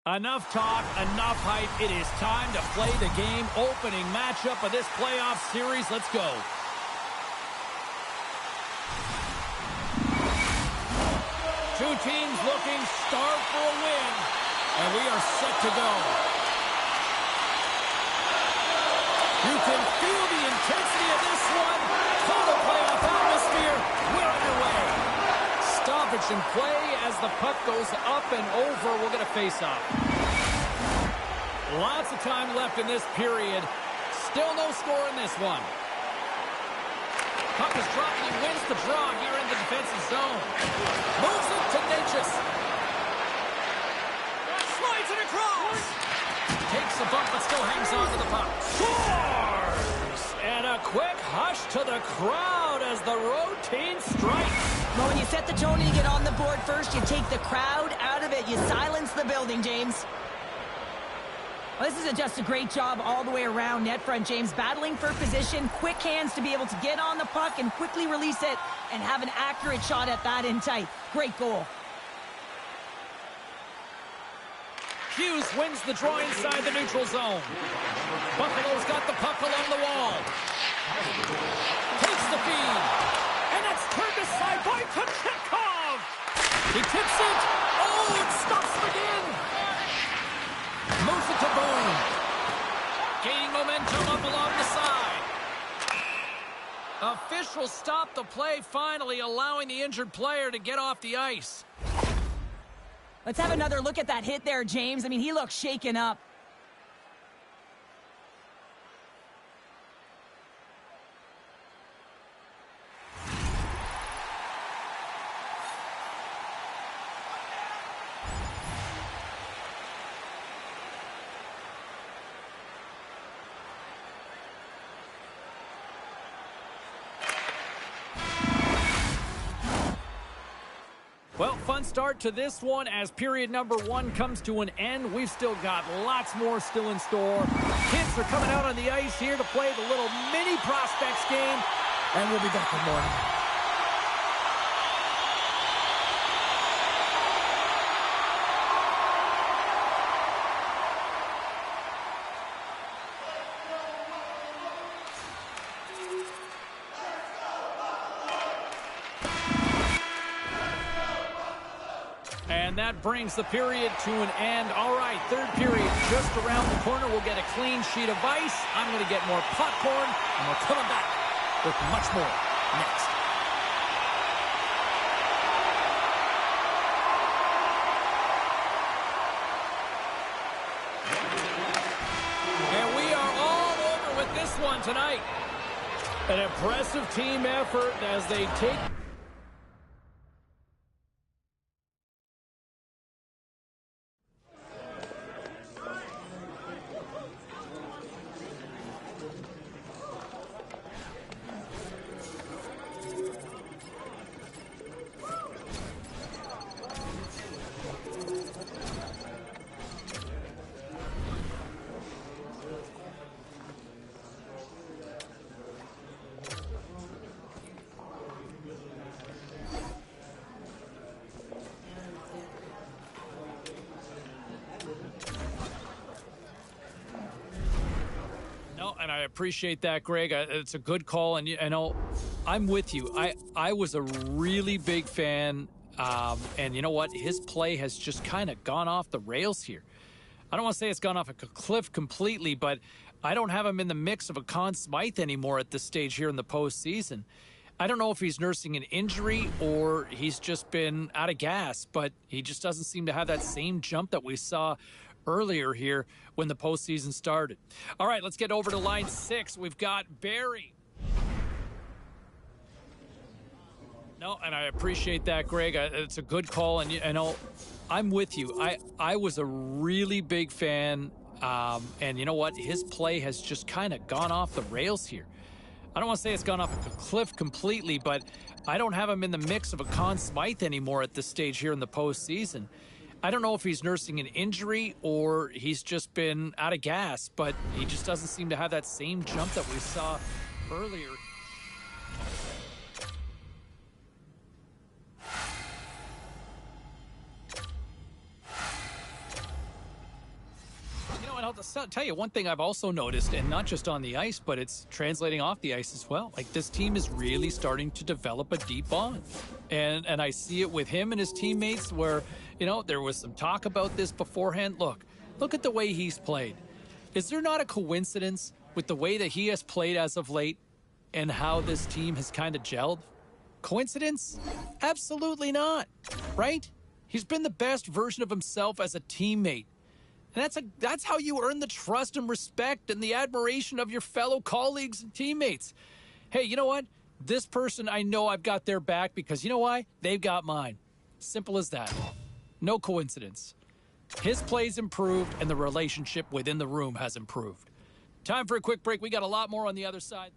Enough talk, enough hype. It is time to play the game. Opening matchup of this playoff series. Let's go. Two teams looking starved for a win, and we are set to go. You can feel the intensity of this one. Total playoff atmosphere. We're underway. Stoppage in play as the puck goes up and over. We'll get a face-off. Lots of time left in this period. Still no score in this one. Puck is dropped and he wins the draw here in the defensive zone. Moves it to Natchez. Slides it across. Takes a bump but still hangs on to the puck. Scores! And a quick hush to the crowd as the road team strikes. Well, when you set the tone and you get on the board first, you take the crowd out of it. You silence the building, James. Well, this is just a great job all the way around net front, James. Battling for position, quick hands to be able to get on the puck and quickly release it and have an accurate shot at that in tight. Great goal. Hughes wins the draw inside the neutral zone. Buffalo's got the puck along the wall. Takes the feed. And that's turned aside by Kochetkov. He tips it. Oh, it stops again. Moves it to Boone. Gaining momentum up along the side. Officials stop the play, finally allowing the injured player to get off the ice. Let's have another look at that hit there, James. I mean, he looks shaken up. Well, fun start to this one as period number one comes to an end. We've still got lots more still in store. Kids are coming out on the ice here to play the little mini prospects game, and we'll be back in the morning. And that brings the period to an end. All right, third period just around the corner. We'll get a clean sheet of ice. I'm going to get more popcorn, and we're coming back with much more next. And we are all over with this one tonight. An impressive team effort as they take... And I appreciate that, Greg. It's a good call, and you know, I'm with you. I was a really big fan, and you know what? His play has just kind of gone off the rails here. I don't want to say it's gone off a cliff completely, but I don't have him in the mix of a Conn Smythe anymore at this stage here in the postseason. I don't know if he's nursing an injury or he's just been out of gas, but he just doesn't seem to have that same jump that we saw earlier here when the postseason started. All right, let's get over to line 6. We've got Barry. No, and I appreciate that, Greg. It's a good call, and you know, I'm with you. I was a really big fan, and you know what? His play has just kind of gone off the rails here. I don't want to say it's gone off a cliff completely, but I don't have him in the mix of a Conn Smythe anymore at this stage here in the postseason. I don't know if he's nursing an injury or he's just been out of gas, but he just doesn't seem to have that same jump that we saw earlier. tell you one thing I've also noticed, and not just on the ice, but it's translating off the ice as well. Like, this team is really starting to develop a deep bond. And I see it with him and his teammates where, there was some talk about this beforehand. Look at the way he's played. Is there not a coincidence with the way that he has played as of late and how this team has kind of gelled? Coincidence? Absolutely not, right? He's been the best version of himself as a teammate. And that's how you earn the trust and respect and the admiration of your fellow colleagues and teammates. Hey, you know what? This person, I know I've got their back because you know why? They've got mine. Simple as that. No coincidence. His play's improved and the relationship within the room has improved. Time for a quick break. We got a lot more on the other side.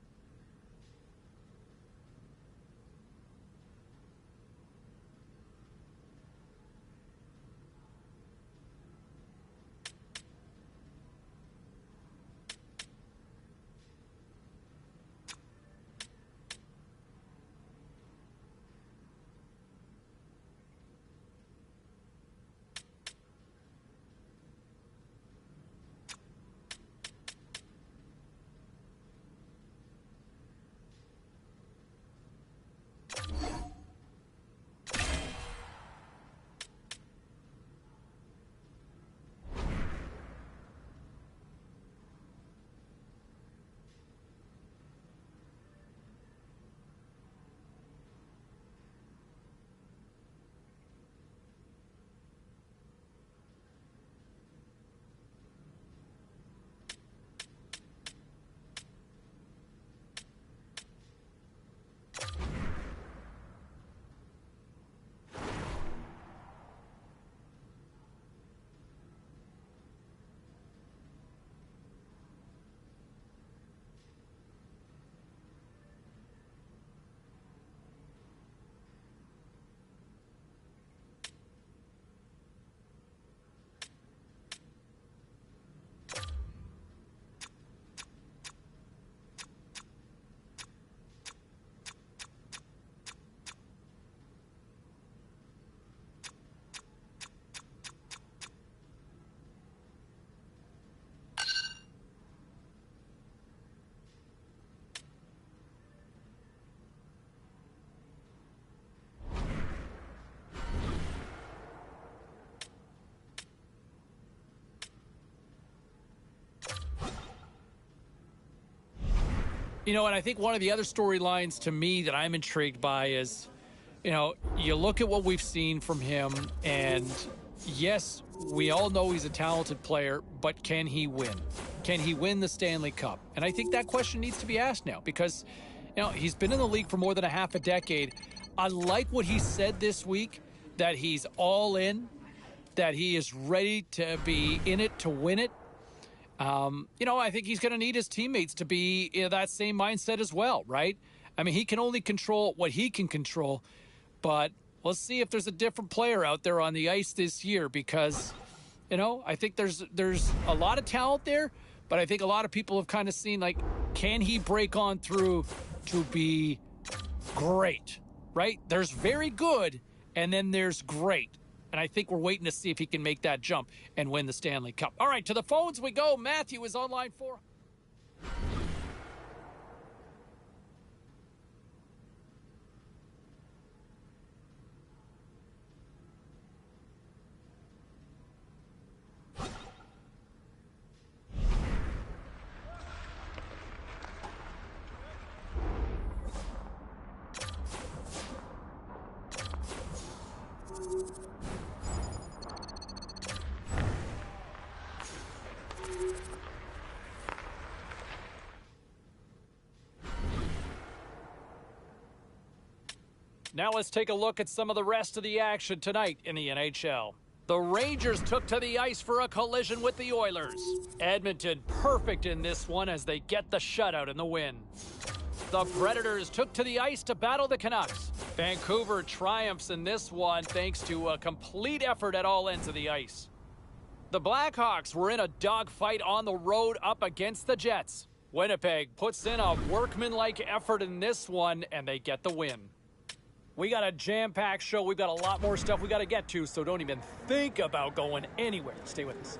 And I think one of the other storylines to me that I'm intrigued by is, you look at what we've seen from him, and yes, we all know he's a talented player, but can he win? Can he win the Stanley Cup? And I think that question needs to be asked now because, he's been in the league for more than a half a decade. I like what he said this week, that he's all in, that he is ready to be in it to win it. I think he's going to need his teammates to be in that same mindset as well, right? I mean, he can only control what he can control, but let's see if there's a different player out there on the ice this year because, I think there's a lot of talent there, but I think a lot of people have kind of seen, like, can he break on through to be great, right? There's very good, and then there's great. And I think we're waiting to see if he can make that jump and win the Stanley Cup. All right, to the phones we go. Matthew is on line 4. Now let's take a look at some of the rest of the action tonight in the NHL. The Rangers took to the ice for a collision with the Oilers. Edmonton perfect in this one as they get the shutout in the win. The Predators took to the ice to battle the Canucks. Vancouver triumphs in this one thanks to a complete effort at all ends of the ice. The Blackhawks were in a dogfight on the road up against the Jets. Winnipeg puts in a workmanlike effort in this one and they get the win. We got a jam-packed show. We've got a lot more stuff we got to get to, so don't even think about going anywhere. Stay with us.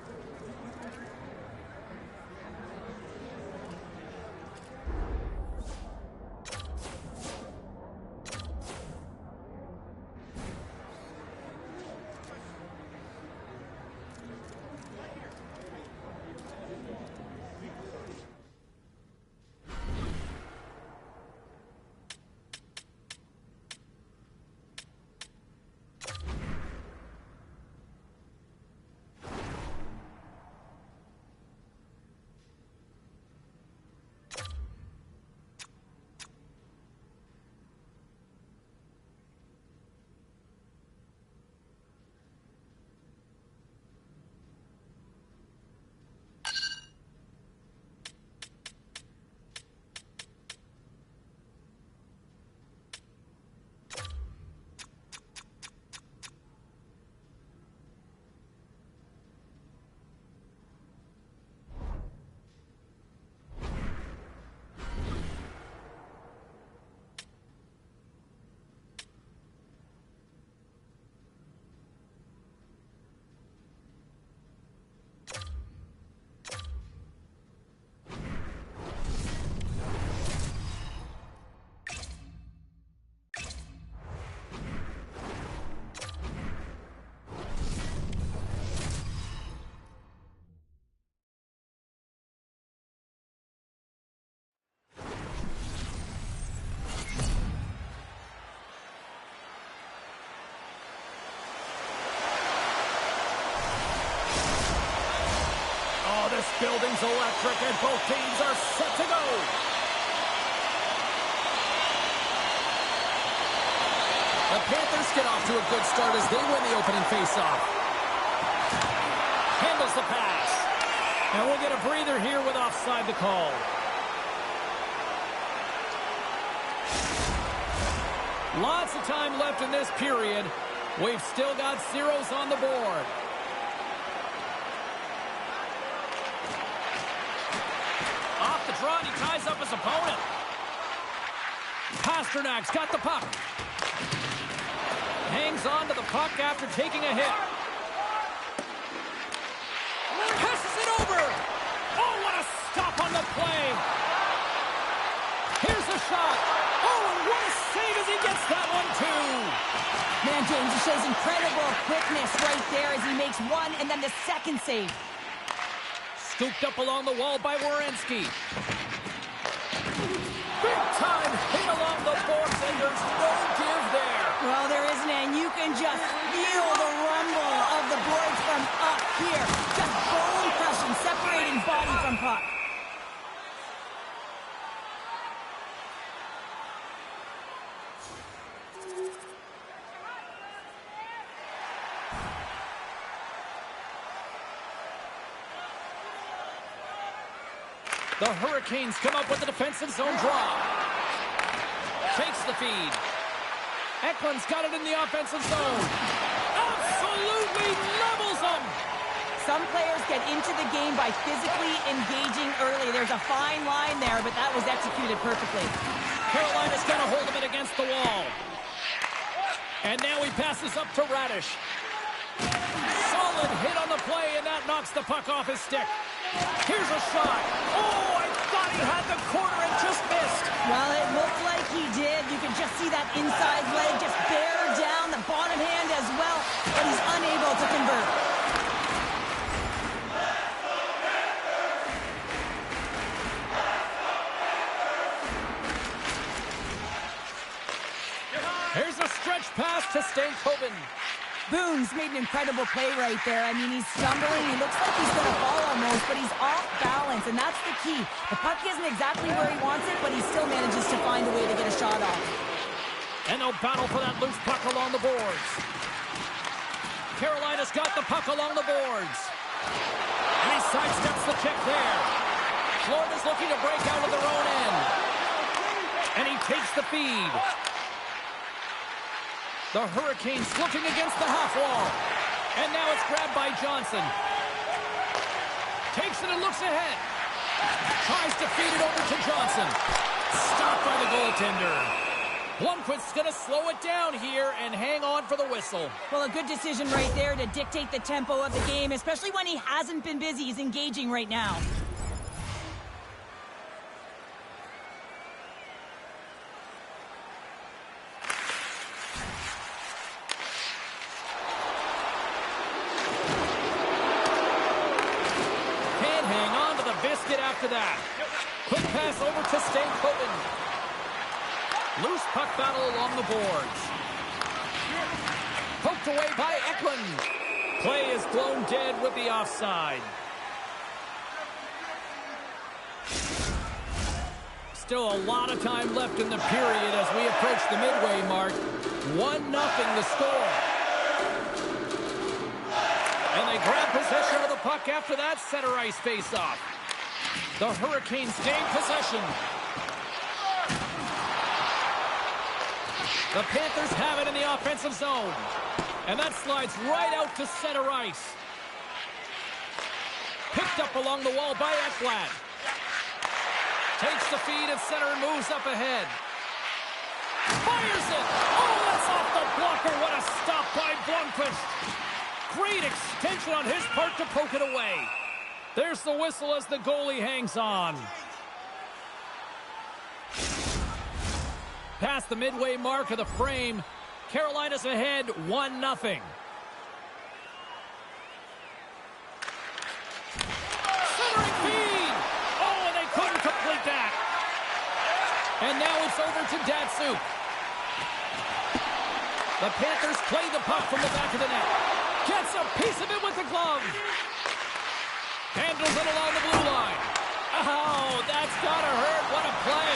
building's electric, and both teams are set to go. The Panthers get off to a good start as they win the opening faceoff. Handles the pass. And we'll get a breather here with offside the call. Lots of time left in this period. We've still got zeros on the board. Off the draw, and he ties up his opponent. Pasternak's got the puck. Hangs on to the puck after taking a hit. Passes it over. Oh, what a stop on the play. Here's a shot. Oh, and what a save as he gets that one, too. Man, James, he shows incredible quickness right there as he makes one and then the second save. Scooped up along the wall by Werenski. Big time hit along the boards, and there's no give there. Well, there isn't, and you can just feel the rumble of the boards from up here. Just bone crushing, separating body from puck. The Hurricanes come up with the defensive zone draw. Takes the feed. Eklund's got it in the offensive zone. Absolutely levels them. Some players get into the game by physically engaging early. There's a fine line there, but that was executed perfectly. Carolina's got a hold of it against the wall. And now he passes up to Radish. Solid hit on the play, and that knocks the puck off his stick. Here's a shot. Oh, I thought he had the corner and just missed. Well, it looked like he did. You can just see that inside leg just bear down, the bottom hand as well, but he's unable to convert. Here's a stretch pass to Stankoven. Boone's made an incredible play right there. I mean, he's stumbling. He looks like he's going to fall almost, but he's off balance, and that's the key. The puck isn't exactly where he wants it, but he still manages to find a way to get a shot off. And they'll battle for that loose puck along the boards. Carolina's got the puck along the boards. And he sidesteps the check there. Florida's looking to break out of their own end. And he takes the feed. The Hurricanes looking against the half wall. And now it's grabbed by Johnson. Takes it and looks ahead. Tries to feed it over to Johnson. Stopped by the goaltender. Blomqvist's going to slow it down here and hang on for the whistle. Well, a good decision right there to dictate the tempo of the game, especially when he hasn't been busy. He's engaging right now. Biscuit after that. Quick pass over to Stankoven. Loose puck battle along the boards. Poked away by Eklund. Play is blown dead with the offside. Still a lot of time left in the period as we approach the midway mark. 1-0 the score. And they grab possession of the puck after that center ice face-off. The Hurricanes gain possession. The Panthers have it in the offensive zone. And that slides right out to center ice. Picked up along the wall by Ekblad. Takes the feed at center and moves up ahead. Fires it! Oh, that's off the blocker. What a stop by Blomqvist. Great extension on his part to poke it away. There's the whistle as the goalie hangs on. Past the midway mark of the frame, Carolina's ahead 1-0. Centering feed! Oh, and they couldn't complete that. And now it's over to Datsuk. The Panthers play the puck from the back of the net. Gets a piece of it with the glove. Handles it along the blue line. Oh, that's gotta hurt. What a play.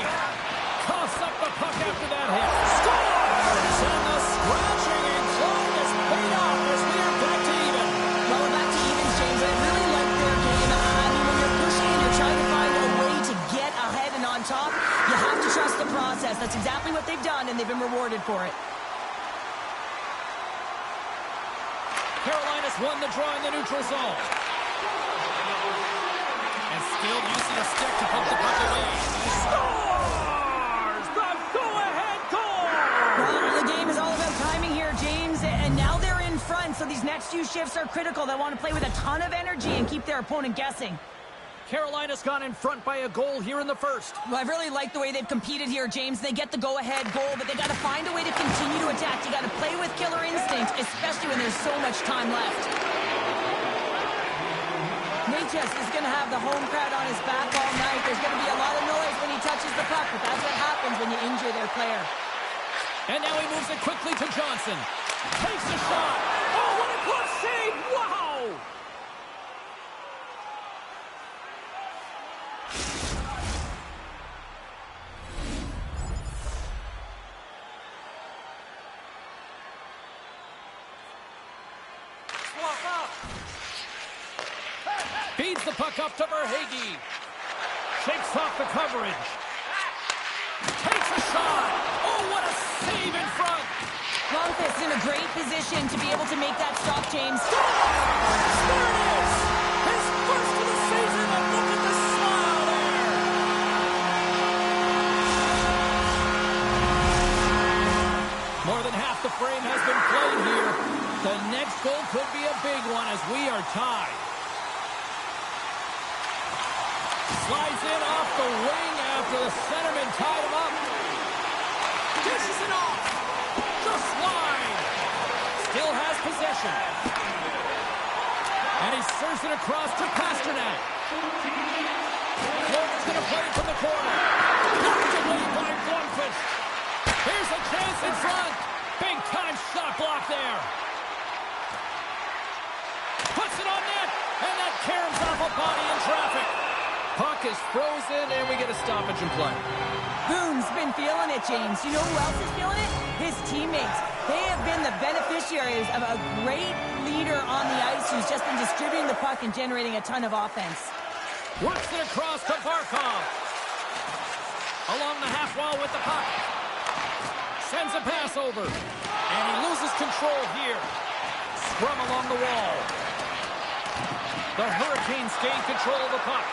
Coughs up the puck after that hit. Scores! And the scratching and clawing is paid off as we are back to even. Well, we're back to evens, James. I really like their game. I mean, when you're pushing and you're trying to find a way to get ahead and on top, you have to trust the process. That's exactly what they've done, and they've been rewarded for it. Carolina's won the draw in the neutral zone. And still using a stick to pump the puck away. Scores! The go-ahead goal! Well, the game is all about timing here, James, and now they're in front, so these next few shifts are critical. They want to play with a ton of energy and keep their opponent guessing. Carolina's gone in front by a goal here in the first. Well, I really like the way they've competed here, James. They get the go-ahead goal, but they got to find a way to continue to attack. You got to play with killer instinct, especially when there's so much time left. Natchez is going to have the home crowd on his back all night. There's going to be a lot of noise when he touches the puck, but that's what happens when you injure their player. And now he moves it quickly to Johnson. Takes a shot. Oh, what a close save! Wow! Feeds the puck up to Verhaeghe. Shakes off the coverage. Takes a shot. Oh, what a save in front. Lundqvist in a great position to be able to make that stop, James. There it is. His first of the season, and look at the smile there. More than half the frame has been played here. The next goal could be a big one as we are tied. Slides in off the wing after the centerman tied him up. Dishes it off. Just wide. Still has possession. And he serves it across to Pasternak. Florida's going to play it from the corner. Knocked away by Lundqvist. Here's a chance in front. Big time shot block there. Puts it on net. And that caroms off a body in traffic. Puck is frozen, and we get a stoppage in play. Boone's been feeling it, James. You know who else is feeling it? His teammates. They have been the beneficiaries of a great leader on the ice who's just been distributing the puck and generating a ton of offense. Works it across to Barkov. Along the half wall with the puck. Sends a pass over. And he loses control here. Scrum along the wall. The Hurricanes gain control of the puck.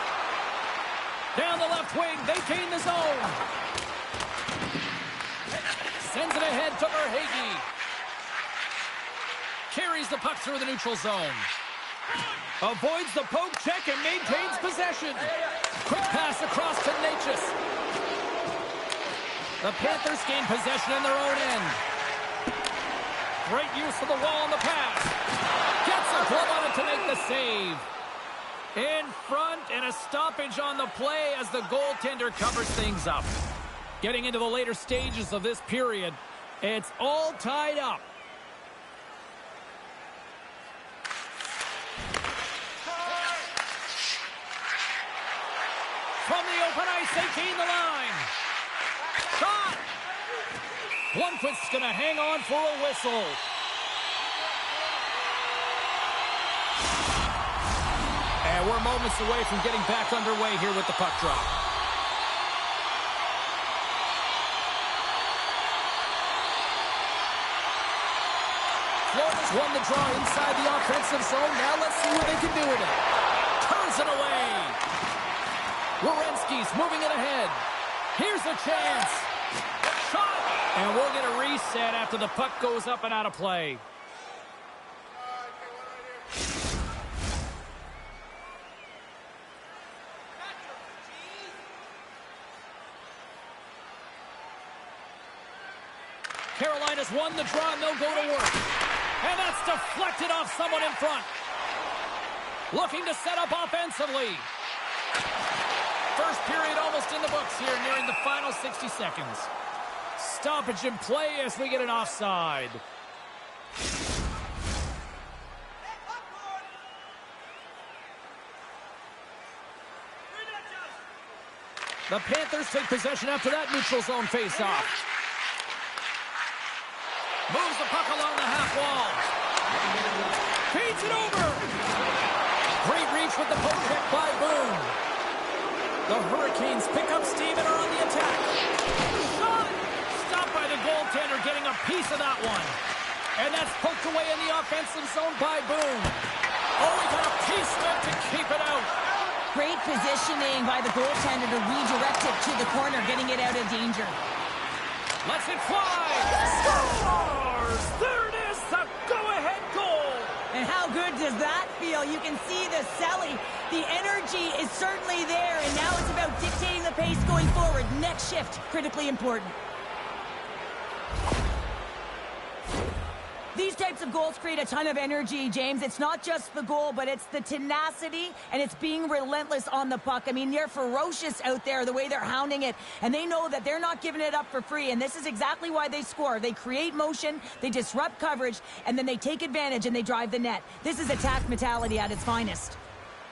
Down the left wing, they gain the zone. Sends it ahead to Verhaeghe. Carries the puck through the neutral zone. Avoids the poke check and maintains possession. Quick pass across to Natchez. The Panthers gain possession in their own end. Great use of the wall on the pass. Gets a glove on it to make the save. In front, and a stoppage on the play as the goaltender covers things up. Getting into the later stages of this period, it's all tied up. From the open ice, they gain the line. Shot! Lundqvist's going to hang on for a whistle. And we're moments away from getting back underway here with the puck drop. Florida's won the draw inside the offensive zone. Now let's see what they can do with it. Turns it away. Werenski's moving it ahead. Here's a chance. Shot! And we'll get a reset after the puck goes up and out of play. Carolina's won the draw, and they'll go to work. And that's deflected off someone in front. Looking to set up offensively. First period almost in the books here, nearing the final 60 seconds. Stoppage in play as we get an offside. The Panthers take possession after that neutral zone faceoff. Moves the puck along the half wall. Feeds it over. Great reach with the poke check by Boone. The Hurricanes pick up steam and are on the attack. Shot! Stopped by the goaltender, getting a piece of that one. And that's poked away in the offensive zone by Boone. Oh, he got a piece of it to keep it out. Great positioning by the goaltender to redirect it to the corner, getting it out of danger. Lets it fly. Scores! There it is, the go-ahead goal. And how good does that feel? You can see the selling. The energy is certainly there, and now it's about dictating the pace going forward. Next shift, critically important. These types of goals create a ton of energy, James. It's not just the goal, but it's the tenacity, and it's being relentless on the puck. I mean, they're ferocious out there, the way they're hounding it, and they know that they're not giving it up for free, and this is exactly why they score. They create motion, they disrupt coverage, and then they take advantage and they drive the net. This is attack mentality at its finest.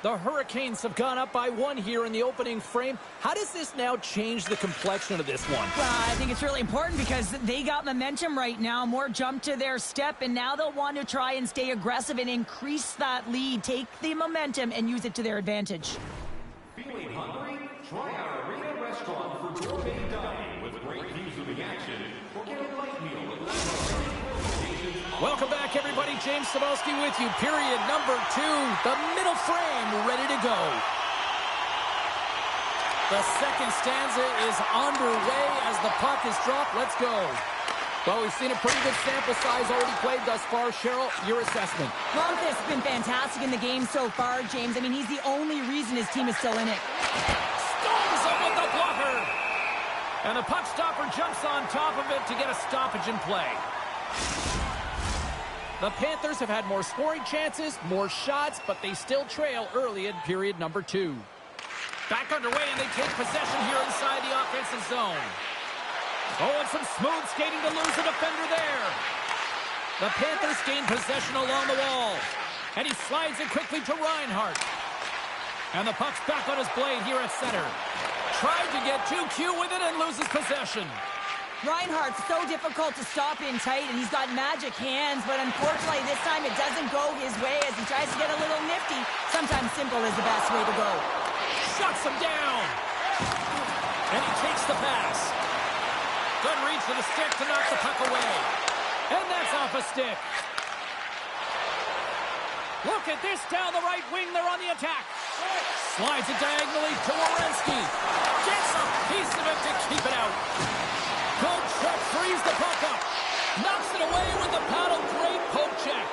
The Hurricanes have gone up by 1 here in the opening frame. How does this now change the complexion of this one? Well, I think it's really important because they got momentum right now. More jump to their step, and now they'll want to try and stay aggressive and increase that lead. Take the momentum and use it to their advantage. Feeling hungry? Try our arena restaurant for gourmet dining with great views of the action. Or get a light meal with Welcome back, everybody. James Cebulski with you. Period number 2. The middle frame ready to go. The second stanza is underway as the puck is dropped. Let's go. Well, we've seen a pretty good sample size already played thus far. Cheryl, your assessment. Longfist's been fantastic in the game so far, James. I mean, he's the only reason his team is still in it. Storms him with the blocker. And the puck stopper jumps on top of it to get a stoppage in play. The Panthers have had more scoring chances, more shots, but they still trail early in period number 2. Back underway, and they take possession here inside the offensive zone. Oh, and some smooth skating to lose a defender there. The Panthers gain possession along the wall. And he slides it quickly to Reinhart. And the puck's back on his blade here at center. Tried to get 2Q with it and loses possession. Reinhart's so difficult to stop in tight, and he's got magic hands, but unfortunately this time it doesn't go his way as he tries to get a little nifty. Sometimes simple is the best way to go. Shuts him down. And he takes the pass. Good reach to the stick to knock the puck away. And that's off a stick. Look at this down the right wing. They're on the attack. Slides it diagonally to Werenski. Gets a piece of it to keep it out. Good check, frees the puck up. Knocks it away with the paddle. Great poke check.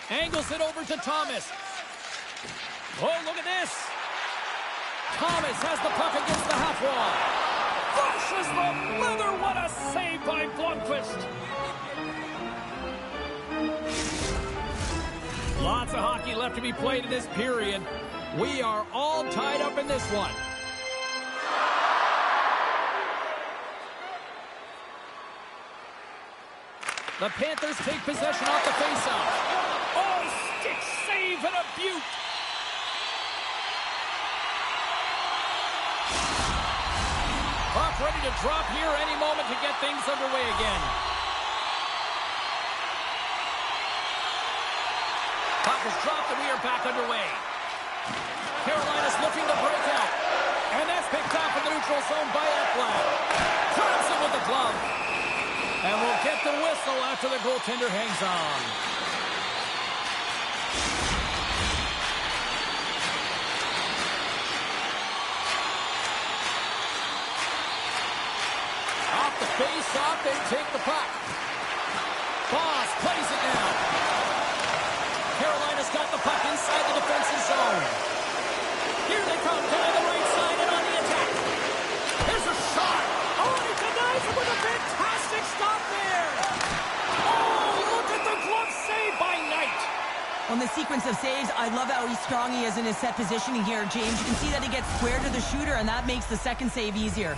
Angles it over to Thomas. Oh, look at this. Thomas has the puck against the half wall. Crushes the leather. What a save by Blomqvist. Lots of hockey left to be played in this period. We are all tied up in this one. The Panthers take possession off the faceoff. Oh, stick save and a beaut. Puck ready to drop here any moment to get things underway again. Puck is dropped and we are back underway. Carolina's looking to break out. And that's picked off in the neutral zone by Ekblad. Grabs him with the glove. And we'll get the whistle after the goaltender hangs on. Off the face-off, they take the puck. Boss plays it now. Carolina's got the puck inside the defensive zone. Here they come down the right side and on the attack. Here's a shot. Oh, and he denies it with a fantastic stop there. Oh, look at the glove save by Knight. On the sequence of saves, I love how strong he is in his set positioning here, James. You can see that he gets square to the shooter, and that makes the second save easier.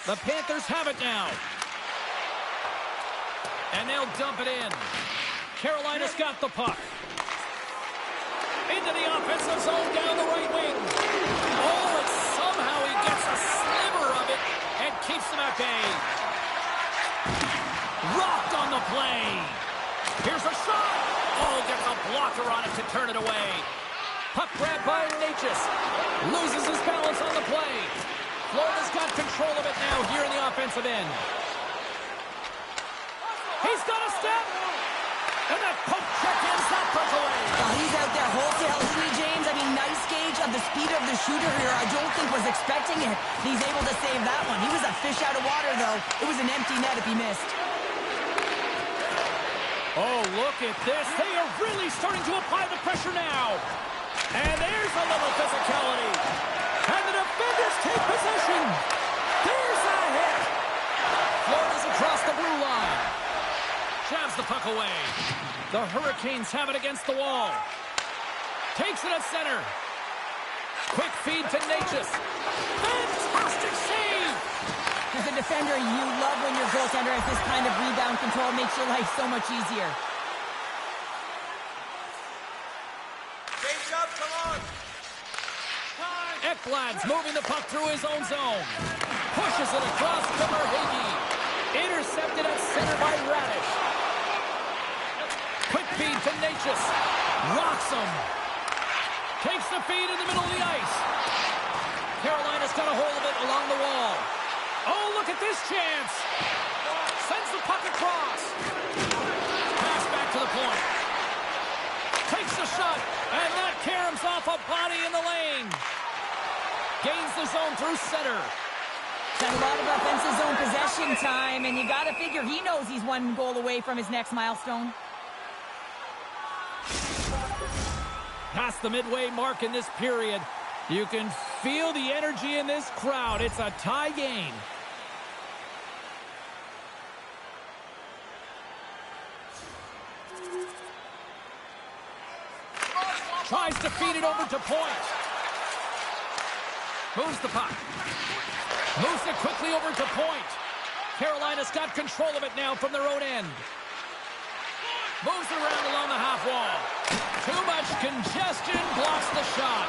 The Panthers have it now. And they'll dump it in. Carolina's got the puck. Into the offensive zone down the right wing. Oh, and somehow he gets a sliver of it and keeps them at bay. Rocked on the play. Here's a shot. Oh, gets a blocker on it to turn it away. Puck grabbed by Natchez. Loses his balance on the play. Florida's got control of it now here in the offensive end. He's got a step. And that poke check ends that puck away. Well, he's out there wholesale, isn't he, James? I mean, nice gauge of the speed of the shooter here. I don't think was expecting it. He's able to save that one. He was a fish out of water, though. It was an empty net if he missed. Oh, look at this. They are really starting to apply the pressure now. And there's a little physicality. And the defenders take possession. There's a hit. Florida's across the blue line. Jabs the puck away. The Hurricanes have it against the wall. Takes it at center. Quick feed to Natchez. Fantastic save. As a defender, you love when your goaltender has this kind of rebound control. Makes your life so much easier. Ekblad's moving the puck through his own zone. Pushes it across to Verhaeghe. Intercepted at center by Radish. Quick feed to Natchez. Rocks him. Takes the feed in the middle of the ice. Carolina's got a hold of it along the wall. Oh, look at this chance. Sends the puck across. Pass back to the point. Takes the shot. And that caroms off a body in the lane. Gains the zone through center. Got a lot of offensive zone possession time, and you got to figure he knows he's one goal away from his next milestone. Past the midway mark in this period. You can feel the energy in this crowd. It's a tie game. Tries to feed it over to point. Moves the puck. Moves it quickly over to point. Carolina's got control of it now from their own end. Moves it around along the half wall. Too much congestion blocks the shot.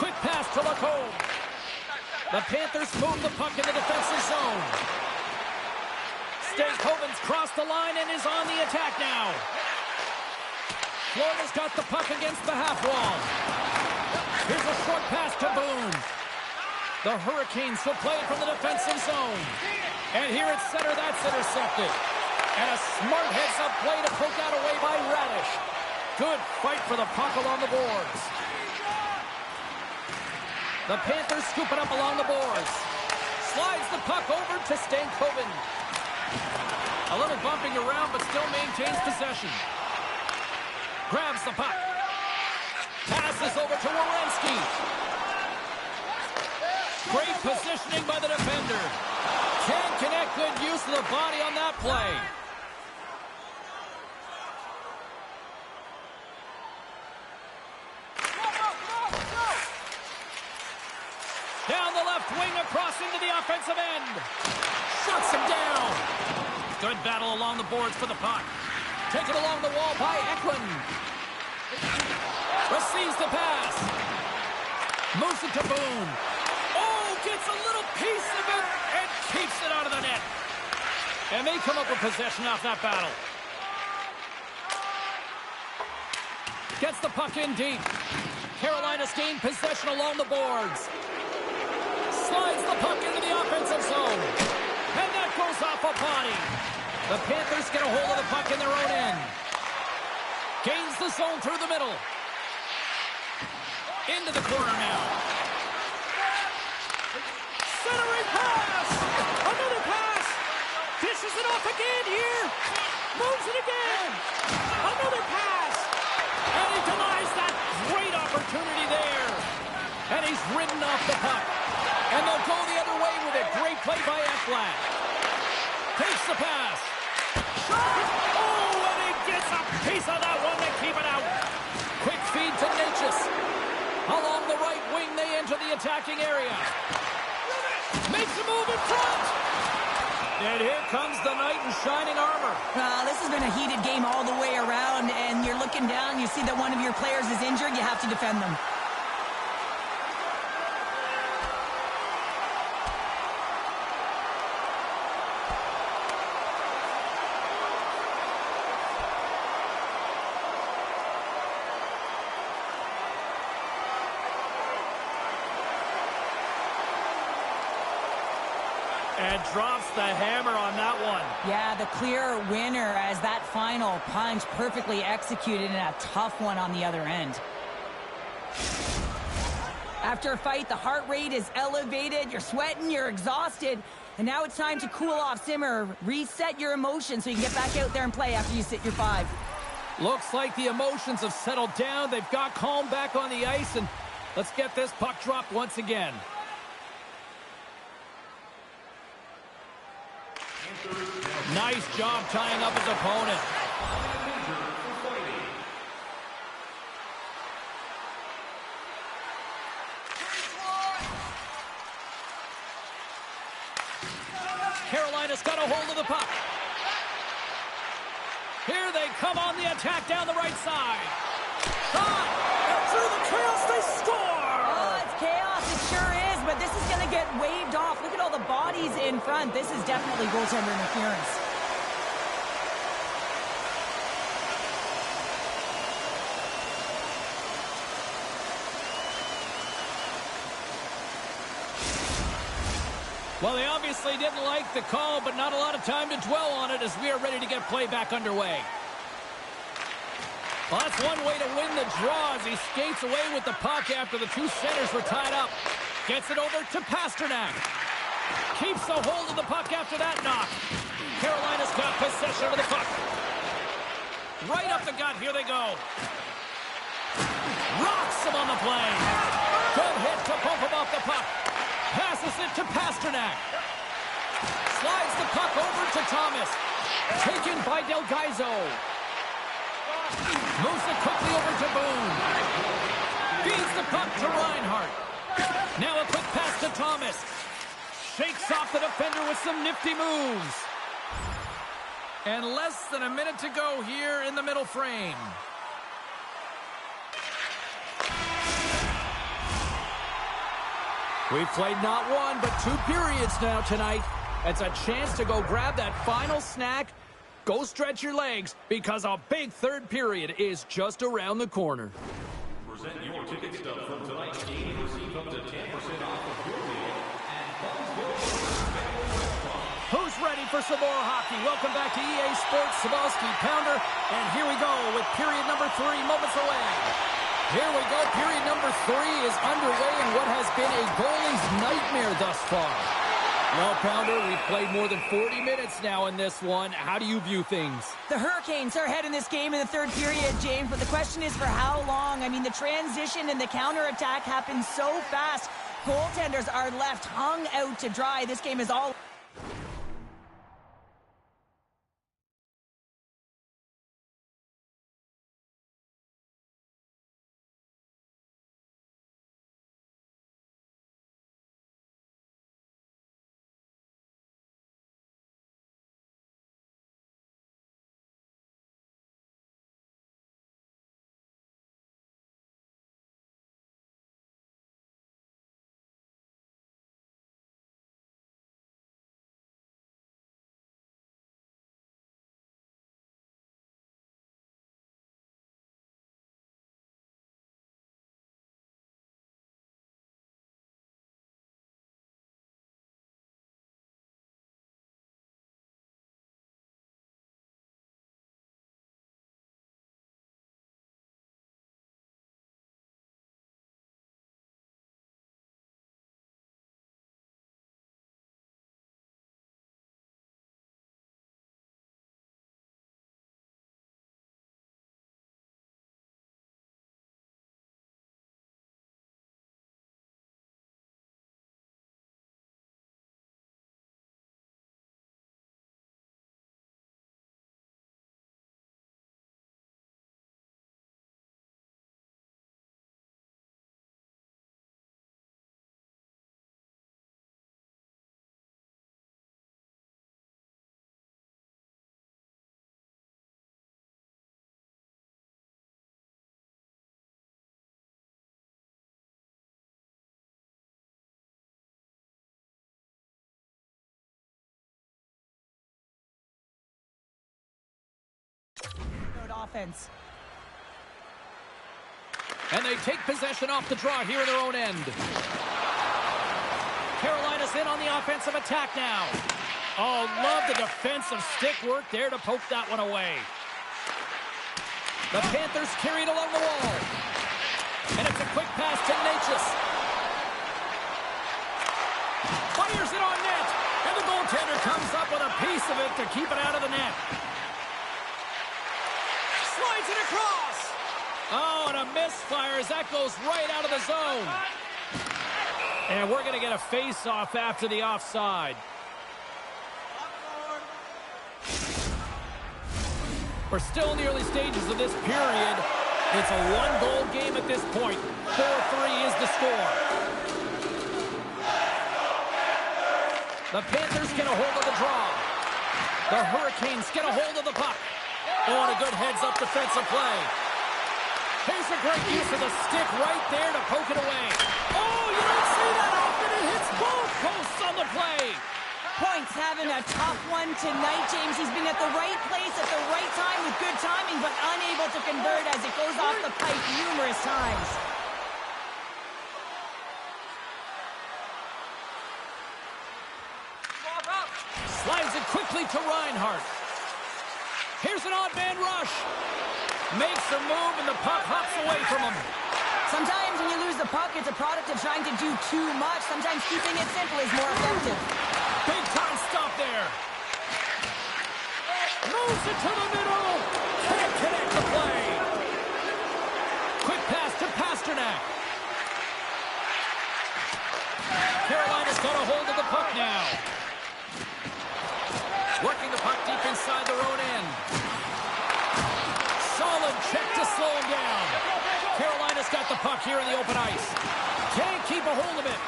Quick pass to Lacombe. The Panthers move the puck in the defensive zone. Stankoven's crossed the line and is on the attack now. Florida's got the puck against the half wall. Here's a short pass to Boone. The Hurricanes will play it from the defensive zone. And here at center, that's intercepted. And a smart heads-up play to poke that away by Radish. Good fight for the puck along the boards. The Panthers scoop it up along the boards. Slides the puck over to Stankoven. A little bumping around, but still maintains possession. Grabs the puck. Passes over to Werenski. Great positioning by the defender. Can't connect. Good use of the body on that play. Down the left wing across into the offensive end. Shuts him down. Good battle along the boards for the puck. Taken along the wall by Eklund. Receives the pass. Moves it to Boone. Oh, gets a little piece of it and keeps it out of the net. And they come up with possession off that battle. Gets the puck in deep. Carolina's gained possession along the boards. Slides the puck into the offensive zone. And that goes off a body. The Panthers get a hold of the puck in their own end. Gains the zone through the middle. Into the corner now. Centering pass! Another pass! Dishes it off again here! Moves it again! Another pass! And he denies that great opportunity there. And he's ridden off the puck. And they'll go the other way with it. Great play by Ekblad. Takes the pass. Shot! Oh, and he gets a piece of that one to keep it out. Quick feed to Natchez. Along the right wing, they enter the attacking area. Makes a move in front. And here comes the knight in shining armor. This has been a heated game all the way around, and you're looking down, you see that one of your players is injured, you have to defend them. And drops the hammer on that one. Yeah, the clear winner as that final punch perfectly executed and a tough one on the other end. After a fight, the heart rate is elevated, you're sweating, you're exhausted, and now it's time to cool off, simmer, reset your emotions so you can get back out there and play after you sit your 5. Looks like the emotions have settled down. They've got calm back on the ice, and let's get this puck dropped once again. Nice job tying up his opponent. Carolina's got a hold of the puck. Here they come on the attack down the right side. Shot! And through the chaos, they score! Oh, it's chaos. It sure is, but this is going to get waved off. Look at all the bodies in front. This is definitely goaltender interference. Well, they obviously didn't like the call, but not a lot of time to dwell on it as we are ready to get play back underway. Well, that's one way to win the draw as he skates away with the puck after the two centers were tied up. Gets it over to Pasternak. Keeps the hold of the puck after that knock. Carolina's got possession of the puck. Right up the gut. Here they go. Rocks him on the play. Good hit to bump him off the puck. Passes it to Pasternak. Slides the puck over to Thomas. Taken by Del Gaizo. Moves it quickly over to Boone. Feeds the puck to Reinhart. Now a quick pass to Thomas. Shakes off the defender with some nifty moves. And less than a minute to go here in the middle frame. We've played not one, but 2 periods now tonight. It's a chance to go grab that final snack. Go stretch your legs, because a big third period is just around the corner. Present your ticket stub from tonight's game and receive up to 10% off of your meal at Who's ready for some more hockey? Welcome back to EA Sports Sabalski Pounder. And here we go with period number 3 moments away. Here we go. Period number 3 is underway in what has been a goalie's nightmare thus far. Well, Pounder, we've played more than 40 minutes now in this one. How do you view things? The Hurricanes are ahead in this game in the third period, James, but the question is for how long? I mean, the transition and the counterattack happen so fast. Goaltenders are left hung out to dry. This game is all... offense. And they take possession off the draw here in their own end. Carolina's in on the offensive attack now. Oh, love the defensive stick work there to poke that one away. The Panthers carry it along the wall. And it's a quick pass to Natchez. Fires it on net. And the goaltender comes up with a piece of it to keep it out of the net. Slides it across. Oh, and a misfire as that goes right out of the zone. And we're going to get a face-off after the offside. We're still in the early stages of this period. It's a one-goal game at this point. 4-3 is the score. The Panthers get a hold of the draw. The Hurricanes get a hold of the puck. Oh, and a good heads-up defensive play. Here's a great use of the stick right there to poke it away. Oh, you don't see that often. It hits both posts on the play. Points having a tough one tonight, James. He's been at the right place at the right time with good timing, but unable to convert as it goes off the pipe numerous times. Slides it quickly to Reinhart. Here's an odd man rush. Makes a move, and the puck hops away from him. Sometimes when you lose the puck, it's a product of trying to do too much. Sometimes keeping it simple is more effective. Big time stop there. Moves it to the middle. Can't connect the play. Quick pass to Pasternak. Carolina's got a hold of the puck now. Working the puck deep inside their own end. Solid check to slow him down. Carolina's got the puck here in the open ice. Can't keep a hold of it.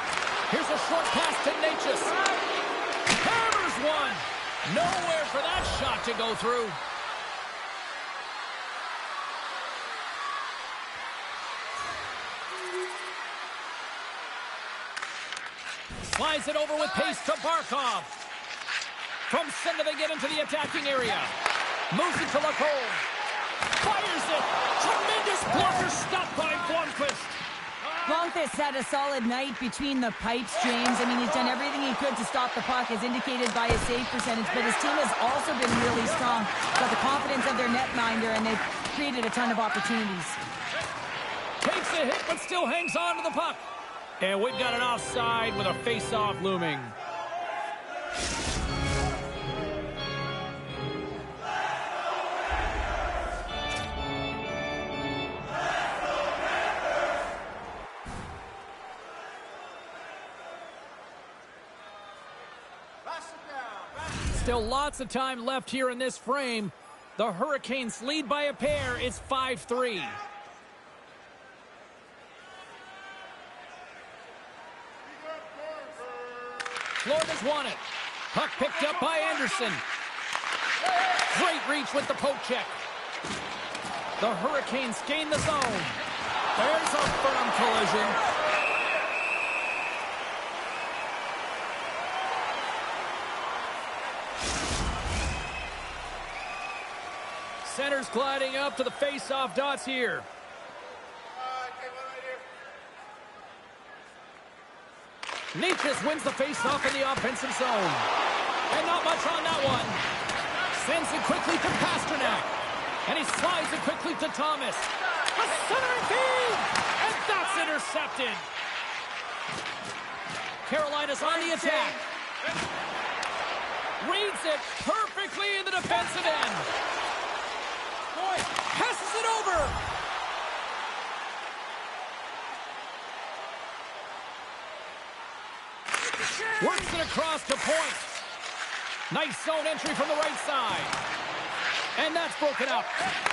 Here's a short pass to Natchez. Hammers one. Nowhere for that shot to go through. Slides it over with pace to Barkov. From center they get into the attacking area. Moves it to Lacombe. Fires it. Tremendous blocker stopped by Blomqvist. Blomqvist had a solid night between the pipes, James. I mean, he's done everything he could to stop the puck, as indicated by his save percentage, but his team has also been really strong. Got the confidence of their netminder, and they've created a ton of opportunities. Takes a hit, but still hangs on to the puck. And we've got an offside with a face-off looming. Still lots of time left here in this frame. The Hurricanes lead by a pair. It's 5-3. Florida's won it. Puck picked up by Anderson. Great reach with the poke check. The Hurricanes gain the zone. There's a firm collision. Center's gliding up to the face-off dots here. Natchez wins the face-off in the offensive zone. And not much on that one. Sends it quickly to Pasternak. And he slides it quickly to Thomas. A centering feed! And that's intercepted. Carolina's on the attack. Reads it perfectly in the defensive end. Passes it over. Works it across to point. Nice zone entry from the right side. And that's broken up.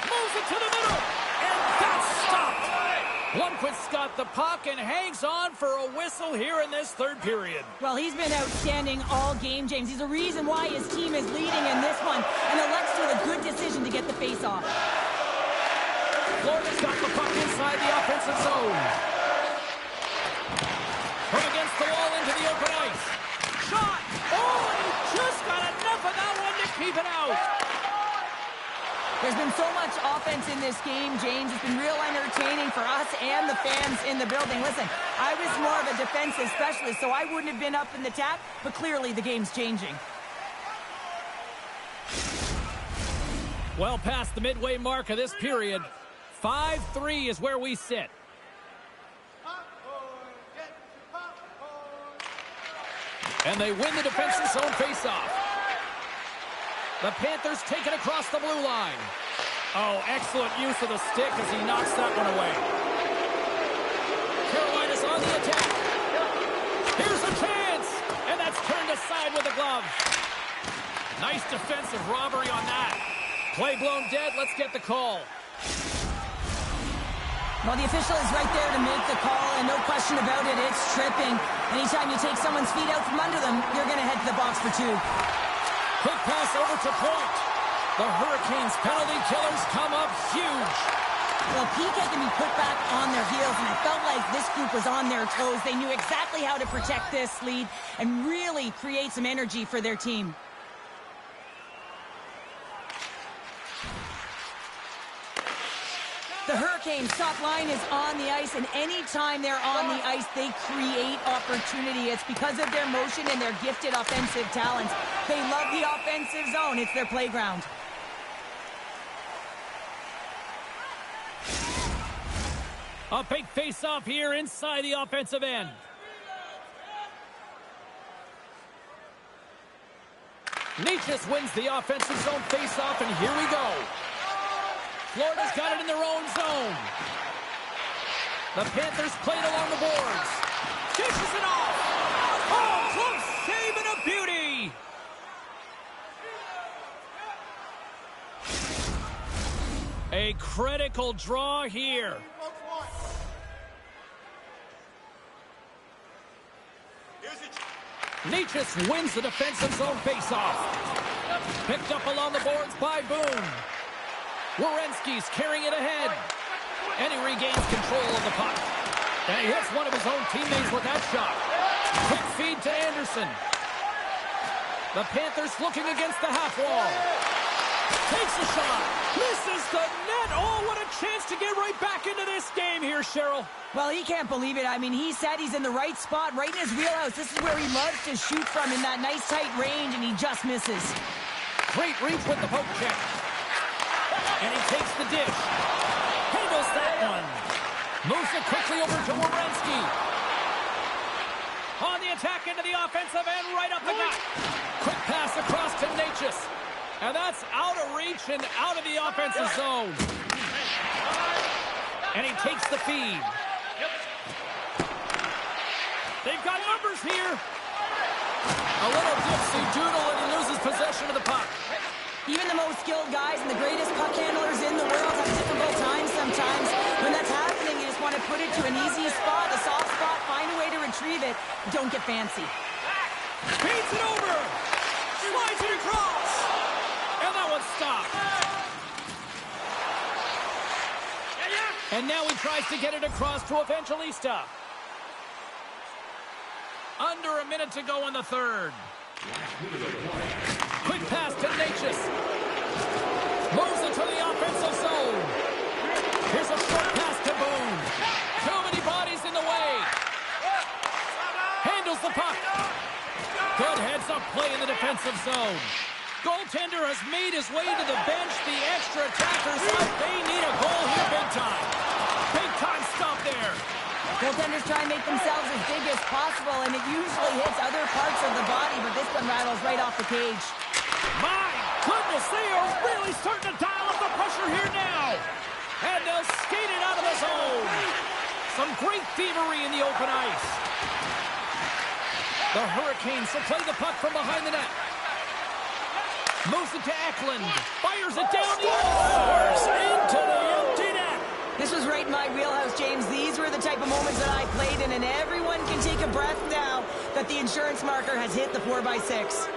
Moves it to the middle. And that's stopped. Blomqvist's got the puck and hangs on for a whistle here in this third period. Well, he's been outstanding all game, James. He's a reason why his team is leading in this one. And elects to a good decision to get the face-off. Florida's got the puck inside the offensive zone. From against the wall into the open ice. Shot! Oh, and he just got enough of that one to keep it out. There's been so much offense in this game, James. It's been real entertaining for us and the fans in the building. Listen, I was more of a defensive specialist, so I wouldn't have been up in the tap, but clearly the game's changing. Well past the midway mark of this period. 5-3 is where we sit. And they win the defensive zone faceoff. The Panthers take it across the blue line. Oh, excellent use of the stick as he knocks that one away. Carolina's on the attack. Here's a chance. And that's turned aside with a glove. Nice defensive robbery on that. Play blown dead. Let's get the call. Well, the official is right there to make the call, and no question about it, it's tripping. Anytime you take someone's feet out from under them, you're going to head to the box for two. Quick pass over to point. The Hurricanes penalty killers come up huge. Well, PK can be put back on their heels, and I felt like this group was on their toes. They knew exactly how to protect this lead and really create some energy for their team. The Hurricanes' top line is on the ice, and anytime they're on the ice, they create opportunity. It's because of their motion and their gifted offensive talents. They love the offensive zone. It's their playground. A big face-off here inside the offensive end. Necas wins the offensive zone face-off, and here we go. Florida's got it in their own zone. The Panthers played along the boards. Dishes it off. Oh, close save and a beauty. A critical draw here. Necas wins the defensive zone faceoff. Picked up along the boards by Boone. Werenski's carrying it ahead. And he regains control of the puck. And he hits one of his own teammates with that shot. Quick feed to Anderson. The Panthers looking against the half wall. Takes a shot. Misses the net. Oh, what a chance to get right back into this game here, Cheryl. Well, he can't believe it. I mean, he said he's in the right spot, right in his wheelhouse. This is where he loves to shoot from, in that nice tight range, and he just misses. Great reach with the poke check. And he takes the dish. Handles that one. Moves it quickly over to Werenski. On the attack into the offensive end, right up the gut. Quick pass across to Necas. And that's out of reach and out of the offensive zone. And he takes the feed. They've got numbers here. A little dipsy doodle and he loses possession of the puck. Even the most skilled guys and the greatest puck handlers in the world have difficult times sometimes. When that's happening, you just want to put it to an easy spot, a soft spot, find a way to retrieve it. Don't get fancy. Feeds it over. Slides it across. And that one stopped. And now he tries to get it across to Evangelista. Under a minute to go in the third. Quick pass to Necas. Moves it to the offensive zone. Here's a short pass to Boone. Too many bodies in the way. Handles the puck. Good heads-up play in the defensive zone. Goaltender has made his way to the bench. The extra attackers out. They need a goal here big time. Big time stop there. Goaltenders try and make themselves as big as possible, and it usually hits other parts of the body, but this one rattles right off the cage. My goodness, they are really starting to dial up the pressure here now. And they'll skate it out of the zone. Some great thievery in the open ice. The Hurricanes will play the puck from behind the net. Moves it to Eklund. Fires it down the All-Stars into the empty net. This was right in my wheelhouse, James. These were the type of moments that I played in, and everyone can take a breath now that the insurance marker has hit the 4x6.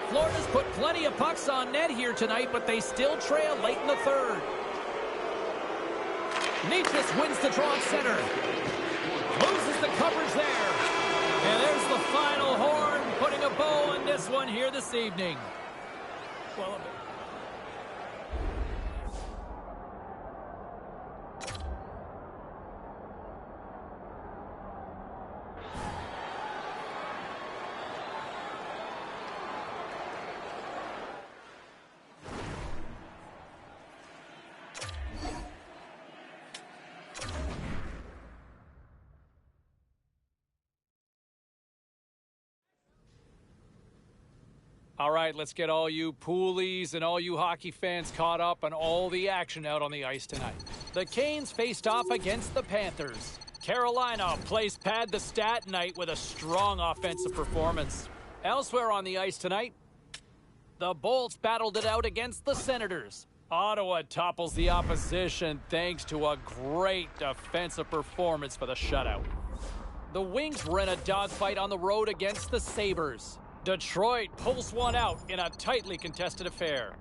Florida's put plenty of pucks on net here tonight, but they still trail late in the third. Necas wins the draw at center. Loses the coverage there. And there's the final horn, putting a bow on this one here this evening. Well, All right, let's get all you poolies and all you hockey fans caught up on all the action out on the ice tonight. The Canes faced off against the Panthers. Carolina plays pad the stat night with a strong offensive performance. Elsewhere on the ice tonight, the Bolts battled it out against the Senators. Ottawa topples the opposition thanks to a great defensive performance for the shutout. The Wings were in a dogfight on the road against the Sabres. Detroit pulls one out in a tightly contested affair.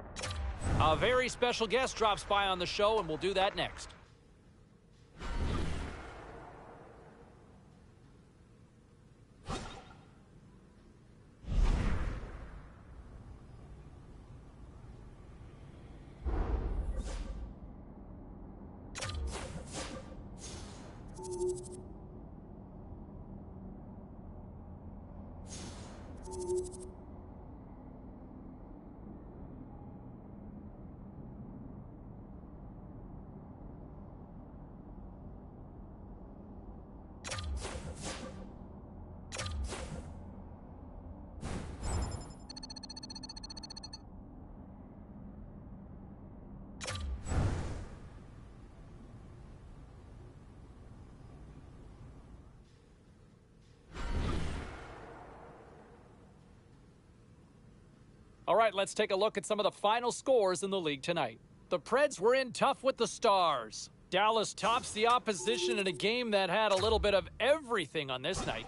A very special guest drops by on the show, and we'll do that next. All right, let's take a look at some of the final scores in the league tonight. The Preds were in tough with the Stars. Dallas tops the opposition in a game that had a little bit of everything on this night.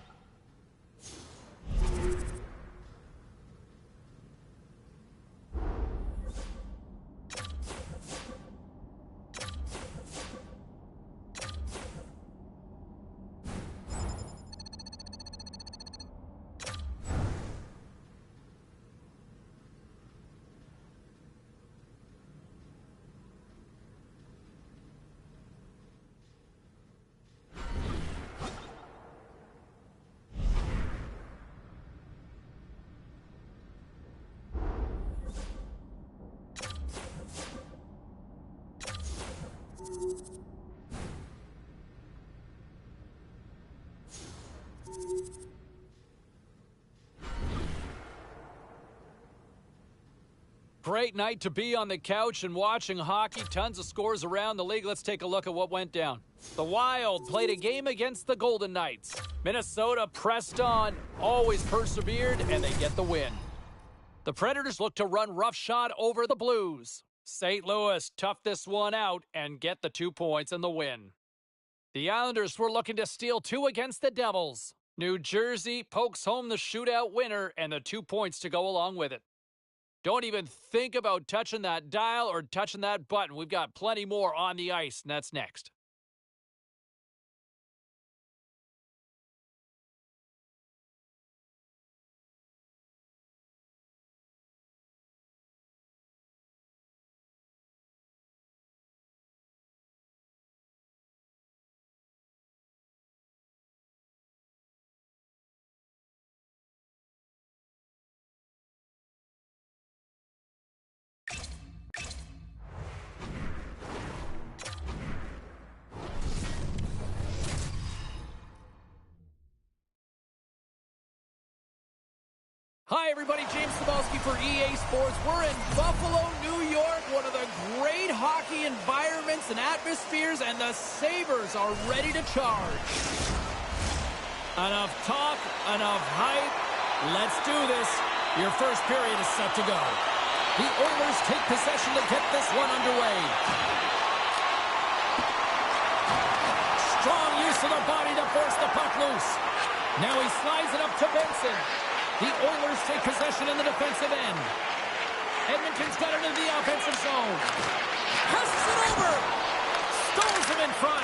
Great night to be on the couch and watching hockey. Tons of scores around the league. Let's take a look at what went down. The Wild played a game against the Golden Knights. Minnesota pressed on, always persevered, and they get the win. The Predators look to run roughshod over the Blues. St. Louis toughed this one out and get the 2 points and the win. The Islanders were looking to steal 2 against the Devils. New Jersey pokes home the shootout winner and the 2 points to go along with it. Don't even think about touching that dial or touching that button. We've got plenty more on the ice, and that's next. Hi, everybody. James Cebulski for EA Sports. We're in Buffalo, New York, one of the great hockey environments and atmospheres, and the Sabres are ready to charge. Enough talk, enough hype. Let's do this. Your first period is set to go. The Oilers take possession to get this one underway. Strong use of the body to force the puck loose. Now he slides it up to Benson. The Oilers take possession in the defensive end. Edmonton's got it into the offensive zone. Passes it over. Stones him in front.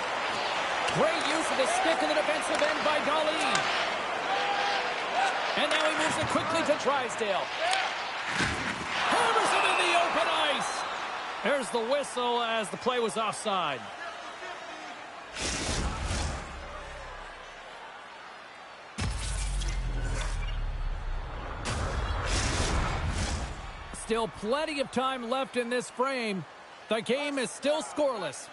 Great use of the stick in the defensive end by Dali. And now he moves it quickly to Drysdale. Hammers it in the open ice. There's the whistle as the play was offside. Still plenty of time left in this frame. The game is still scoreless.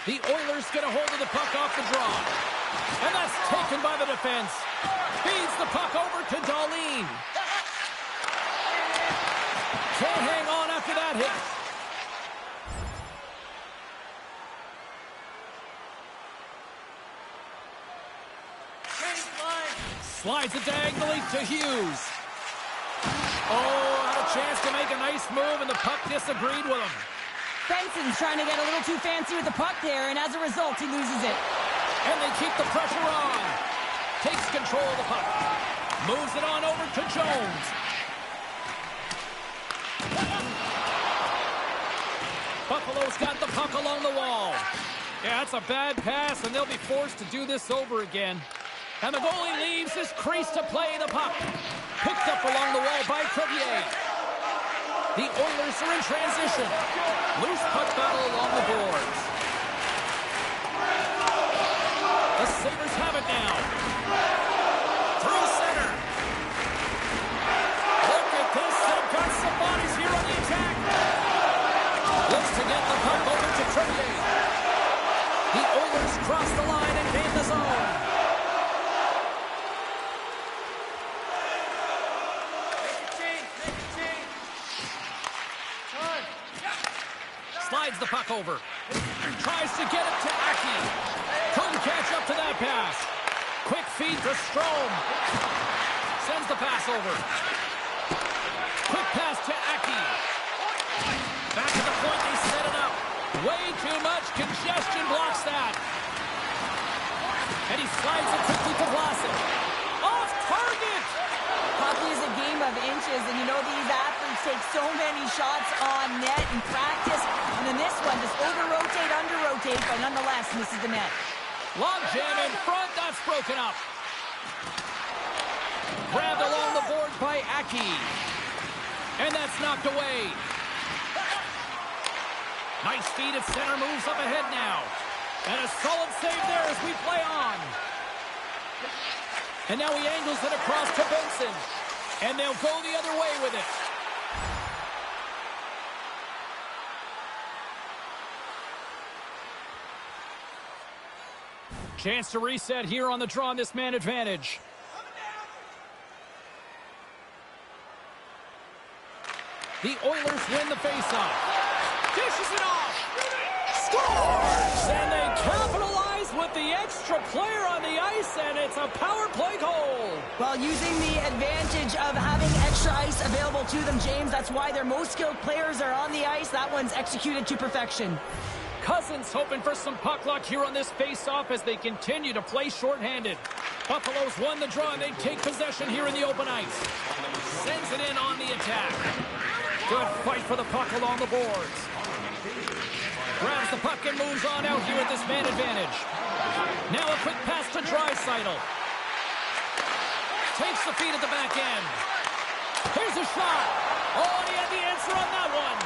The Oilers get a hold of the puck off the draw. And that's taken by the defense. Feeds the puck over to Darlene. Can't hang on after that hit. Slides it diagonally to Hughes. Oh, had a chance to make a nice move, and the puck disagreed with him. Benson's trying to get a little too fancy with the puck there, and as a result, he loses it. And they keep the pressure on. Takes control of the puck. Moves it on over to Jones. Buffalo's got the puck along the wall. Yeah, that's a bad pass, and they'll be forced to do this over again. And the goalie leaves his crease to play the puck. Picked up along the wall by Crevier. The Oilers are in transition. Loose puck battle along the boards. The Sabres have it now. Through center. Look at this. They've got some bodies here on the attack. Looks to get the puck over to Crevier. The Oilers cross the line and gain the zone. Slides the puck over. Tries to get it to Aki. Couldn't catch up to that pass. Quick feed to Strome. Sends the pass over. Quick pass to Aki. Back to the point, they set it up. Way too much congestion blocks that. And he slides it quickly to Vlasic. Off target! Hockey is a game of inches, and you know these athletes take so many shots on net in practice, and in this one, just over-rotate, under-rotate, but nonetheless misses the net. Long jam in front, that's broken up. Grabbed along the board by Aki. And that's knocked away. Nice feed at center, moves up ahead now. And a solid save there as we play on. And now he angles it across to Benson. And they'll go the other way with it. Chance to reset here on the draw on this man advantage. The Oilers win the faceoff. Dishes it off. Scores! And they capitalize with the extra player on the ice, and it's a power play goal. Well, using the advantage of having extra ice available to them, James, that's why their most skilled players are on the ice. That one's executed to perfection. Cousins hoping for some puck luck here on this face-off as they continue to play shorthanded. Buffalo's won the draw, and they take possession here in the open ice. Sends it in on the attack. Good fight for the puck along the boards. Grabs the puck and moves on out here at this man advantage. Now a quick pass to Draisaitl. Takes the feed at the back end. Here's a shot. Oh, and he had the answer on that one.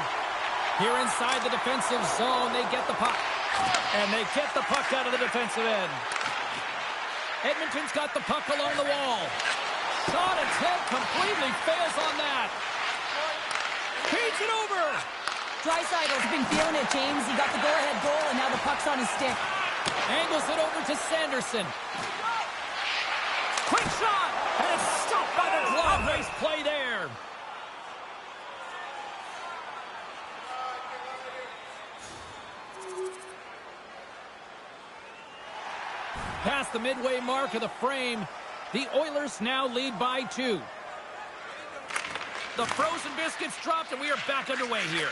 Here inside the defensive zone, they get the puck. And they get the puck out of the defensive end. Edmonton's got the puck along the wall. Shot attempt completely fails on that. Feeds it over. Draisaitl's been feeling it, James. He got the go-ahead goal, and now the puck's on his stick. Angles it over to Sanderson. Quick shot, and it's stopped by the glove. Nice play there. Past the midway mark of the frame, the Oilers now lead by 2. The frozen biscuits dropped, and we are back underway here.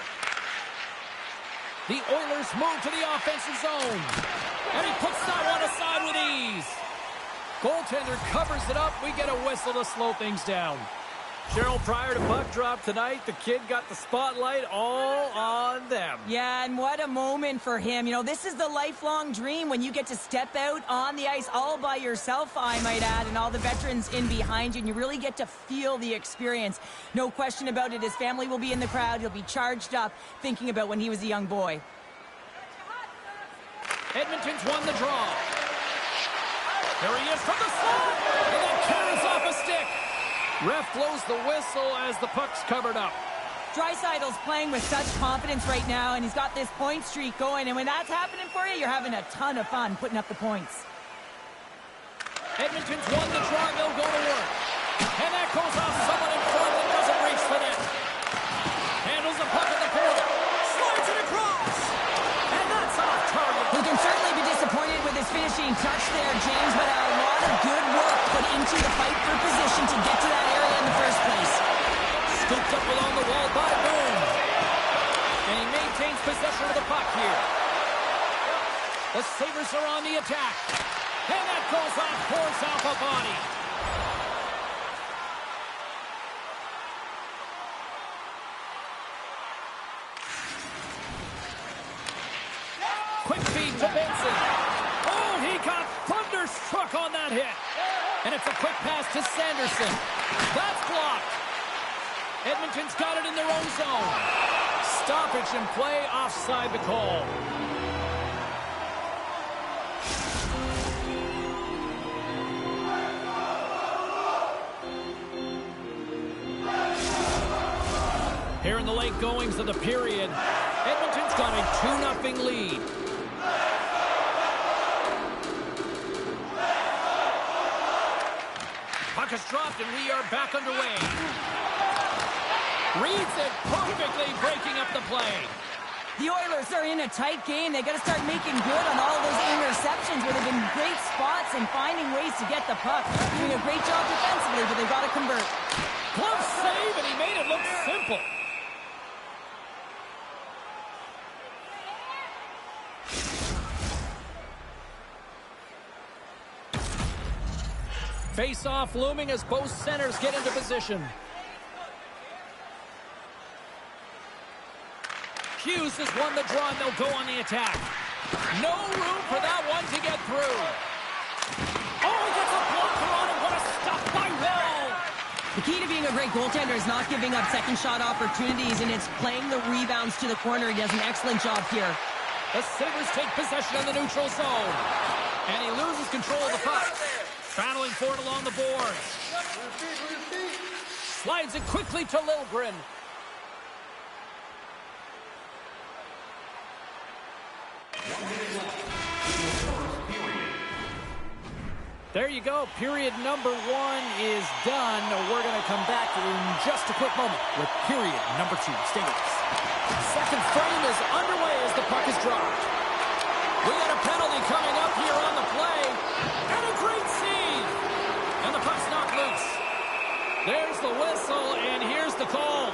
The Oilers move to the offensive zone. And he puts that one aside with ease. Goaltender covers it up. We get a whistle to slow things down. Cheryl, prior to puck drop tonight, the kid got the spotlight all on them. Yeah, and what a moment for him. You know, this is the lifelong dream when you get to step out on the ice all by yourself, I might add, and all the veterans in behind you, and you really get to feel the experience. No question about it. His family will be in the crowd. He'll be charged up thinking about when he was a young boy. Edmonton's won the draw. There he is from the slot, and that carries off a stick. Ref blows the whistle as the puck's covered up. Draisaitl's playing with such confidence right now, and he's got this point streak going, and when that's happening for you, you're having a ton of fun putting up the points. Edmonton's won the draw. They'll go to work. And that goes off someone in front and doesn't reach the net. Handles the puck at the corner. Slides it across. And that's off target. He can certainly be disappointed with his finishing touch there, James, but a lot of good work put into the fight for position to get to that area in the first place. Scooped up along the wall by Boone. And he maintains possession of the puck here. The Sabres are on the attack. And that goes off, pours off a body. Quick feed to Benson. Oh, he got thunderstruck on that hit. And it's a quick pass to Sanderson. That's blocked. Edmonton's got it in their own zone. Stoppage in play, offside the call. Here in the late goings of the period, Edmonton's got a 2-0 lead. Puck is dropped and we are back underway. Reads it perfectly, breaking up the play. The Oilers are in a tight game. They got to start making good on all those interceptions where they've been great spots and finding ways to get the puck. Doing a great job defensively, but they've got to convert. Glove save, and he made it look simple. Face-off looming as both centers get into position. Hughes has won the draw, and they'll go on the attack. No room for that one to get through. Oh, he gets a blocker on it. What a stop by Wall. The key to being a great goaltender is not giving up second shot opportunities, and it's playing the rebounds to the corner. He does an excellent job here. The Sabres take possession of the neutral zone. And he loses control of the puck. Battling for it along the boards. Slides it quickly to Liljegren. There you go. Period number 1 is done. We're going to come back in just a quick moment with period number 2. Stay with us. Second frame is underway as the puck is dropped. We got a penalty coming up here on the play. And a great save. And the puck's knocked loose. There's the whistle, and here's the call.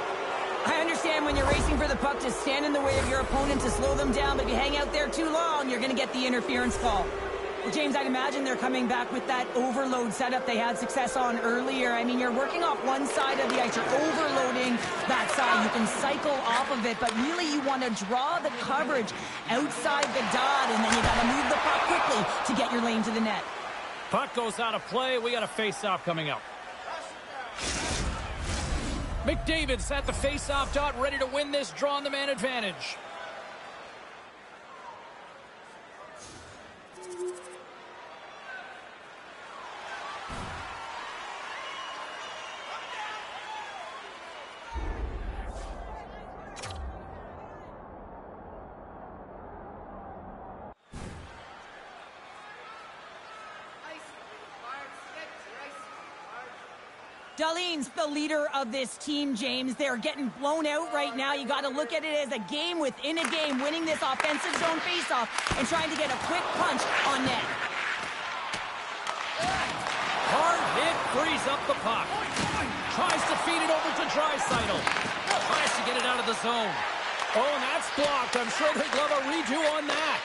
I understand when you're racing for the puck to stand in the way of your opponent to slow them down, but if you hang out there too long, you're going to get the interference call. Well, James, I'd imagine they're coming back with that overload setup they had success on earlier. I mean, you're working off one side of the ice. You're overloading that side. You can cycle off of it, but really you want to draw the coverage outside the dot, and then you got to move the puck quickly to get your lane to the net. Puck goes out of play. We got a face-off coming up. McDavid's at the face-off dot, ready to win this draw on the man advantage. Darlene's the leader of this team, James. They're getting blown out right now. You got to look at it as a game within a game, winning this offensive zone faceoff and trying to get a quick punch on net. Hard hit, frees up the puck. Tries to feed it over to Draisaitl. Tries to get it out of the zone. Oh, and that's blocked. I'm sure they'd love a redo on that.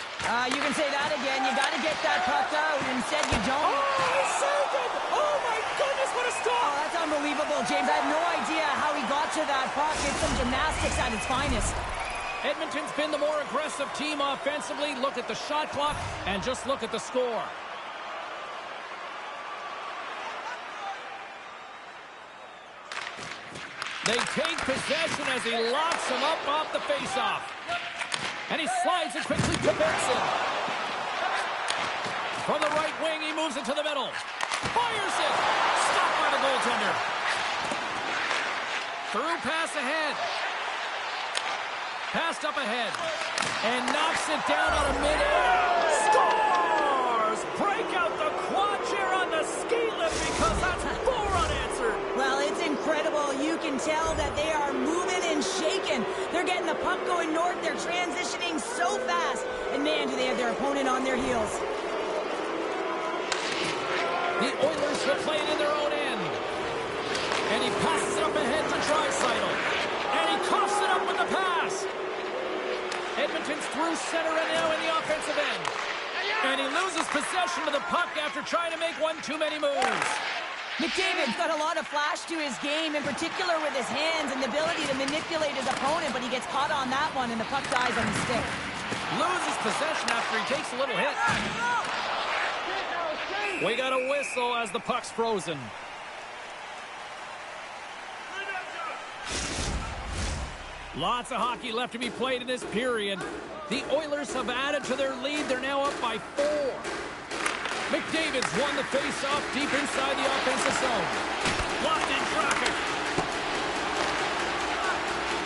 You can say that again. You got to get that puck out. Instead, you don't. Oh, he saved it! Oh, my goodness, what a stop! Oh, that's unbelievable, James. I have no idea how he got to that puck. It's some gymnastics at its finest. Edmonton's been the more aggressive team offensively. Look at the shot clock and just look at the score. They take possession as he locks him up off the faceoff. And he slides it quickly to Benson. From the right wing, he moves it to the middle. Fires it! Stopped by the goaltender. Through pass ahead. Passed up ahead. And knocks it down out of midair. Scores! Break out the quad here on the ski lift because that's 4 unanswered. Well, it's incredible. You can tell that they are moving and shaking. They're getting the puck going north. They're transitioning so fast. And man, do they have their opponent on their heels. The Oilers will play it in their own end. And he passes it up ahead to Draisaitl. And he coughs it up with the pass. Edmonton's through center and now in the offensive end. And he loses possession of the puck after trying to make one too many moves. McDavid's got a lot of flash to his game, in particular with his hands and the ability to manipulate his opponent, but he gets caught on that one and the puck dies on the stick. Loses possession after he takes a little hit. We got a whistle as the puck's frozen. Lots of hockey left to be played in this period. The Oilers have added to their lead. They're now up by 4. McDavid's won the face-off deep inside the offensive zone. Locked in traffic.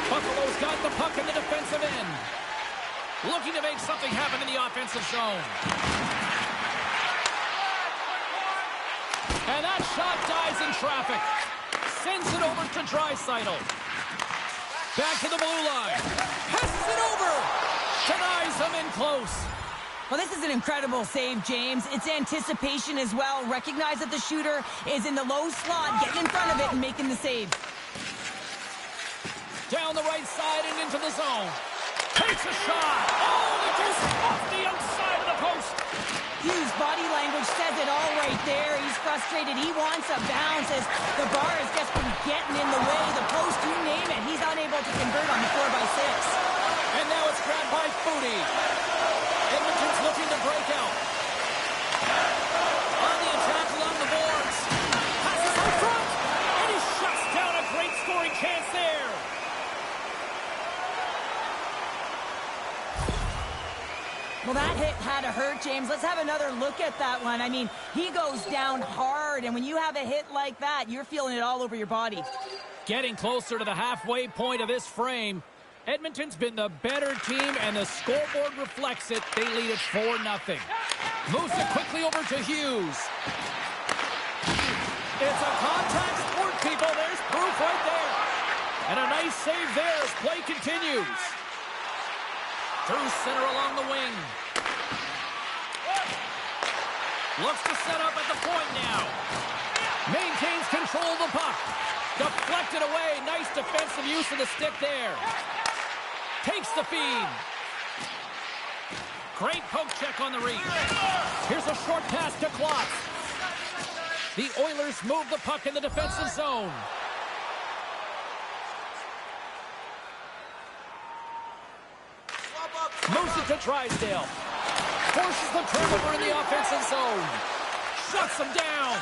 Buffalo's got the puck in the defensive end. Looking to make something happen in the offensive zone. And that shot dies in traffic. Sends it over to Draisaitl. Back to the blue line. Passes it over. Denies him in close. Well, this is an incredible save, James. It's anticipation as well. Recognize that the shooter is in the low slot, getting in front of it and making the save. Down the right side and into the zone. Takes a shot. Oh, it goes off the outside of the post. Hughes' body language says it all right there. He's frustrated. He wants a bounce as the bar has just been getting in the way. The post, you name it. He's unable to convert on the 4x6. And now it's grabbed by Foudy. Edmonton's looking to break out. On the attack along the boards. Passes in front. And he shuts down a great scoring chance there. Well, that hit had to hurt, James. Let's have another look at that one. I mean, he goes down hard, and when you have a hit like that, you're feeling it all over your body. Getting closer to the halfway point of this frame. Edmonton's been the better team, and the scoreboard reflects it. They lead it 4-0. Moves it quickly over to Hughes. It's a contact sport, people. There's proof right there. And a nice save there as play continues. Through center along the wing. Looks to set up at the point now. Maintains control of the puck. Deflected away. Nice defensive use of the stick there. Takes the feed. Great poke check on the reach. Here's a short pass to Klotz. The Oilers move the puck in the defensive zone. Moves it to Drysdale. Forces the turnover in the offensive zone. Shuts him down.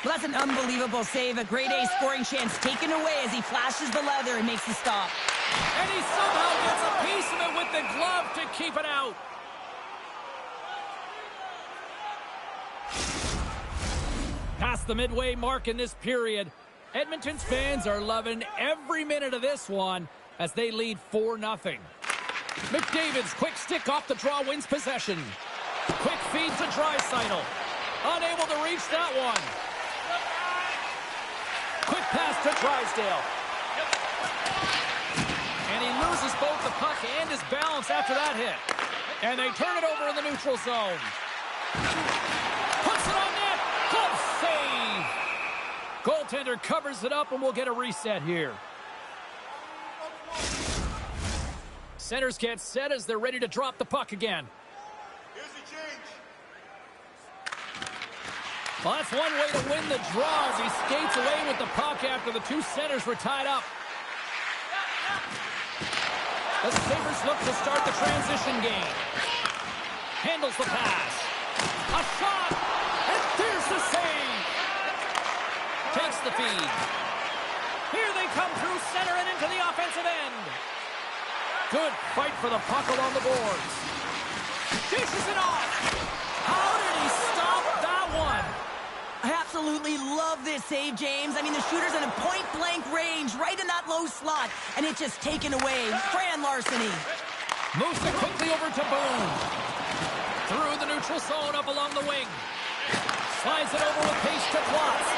Well, that's an unbelievable save. A grade A scoring chance taken away as he flashes the leather and makes the stop. And he somehow gets a piece of it with the glove to keep it out. Past the midway mark in this period, Edmonton's fans are loving every minute of this one as they lead 4-0. McDavid's quick stick off the draw wins possession. Quick feed to Draisaitl. Unable to reach that one. Quick pass to Drysdale. And he loses both the puck and his balance after that hit. And they turn it over in the neutral zone. Puts it on net. Glove save. Goaltender covers it up and we'll get a reset here. Centers get set as they're ready to drop the puck again. Here's the change. Well, that's one way to win the draw as he skates away with the puck after the two centers were tied up. The Sabres look to start the transition game. Handles the pass. A shot! And there's the save! Takes the feed. Here they come through center and into the offensive end. Good fight for the puck along the boards. Dishes it off. How did he stop that one? I absolutely love this save, James. I mean, the shooter's in a point-blank range, right in that low slot, and it's just taken away. Grand larceny. Moves it quickly over to Boone. Through the neutral zone, up along the wing. Slides it over with pace to Klotz.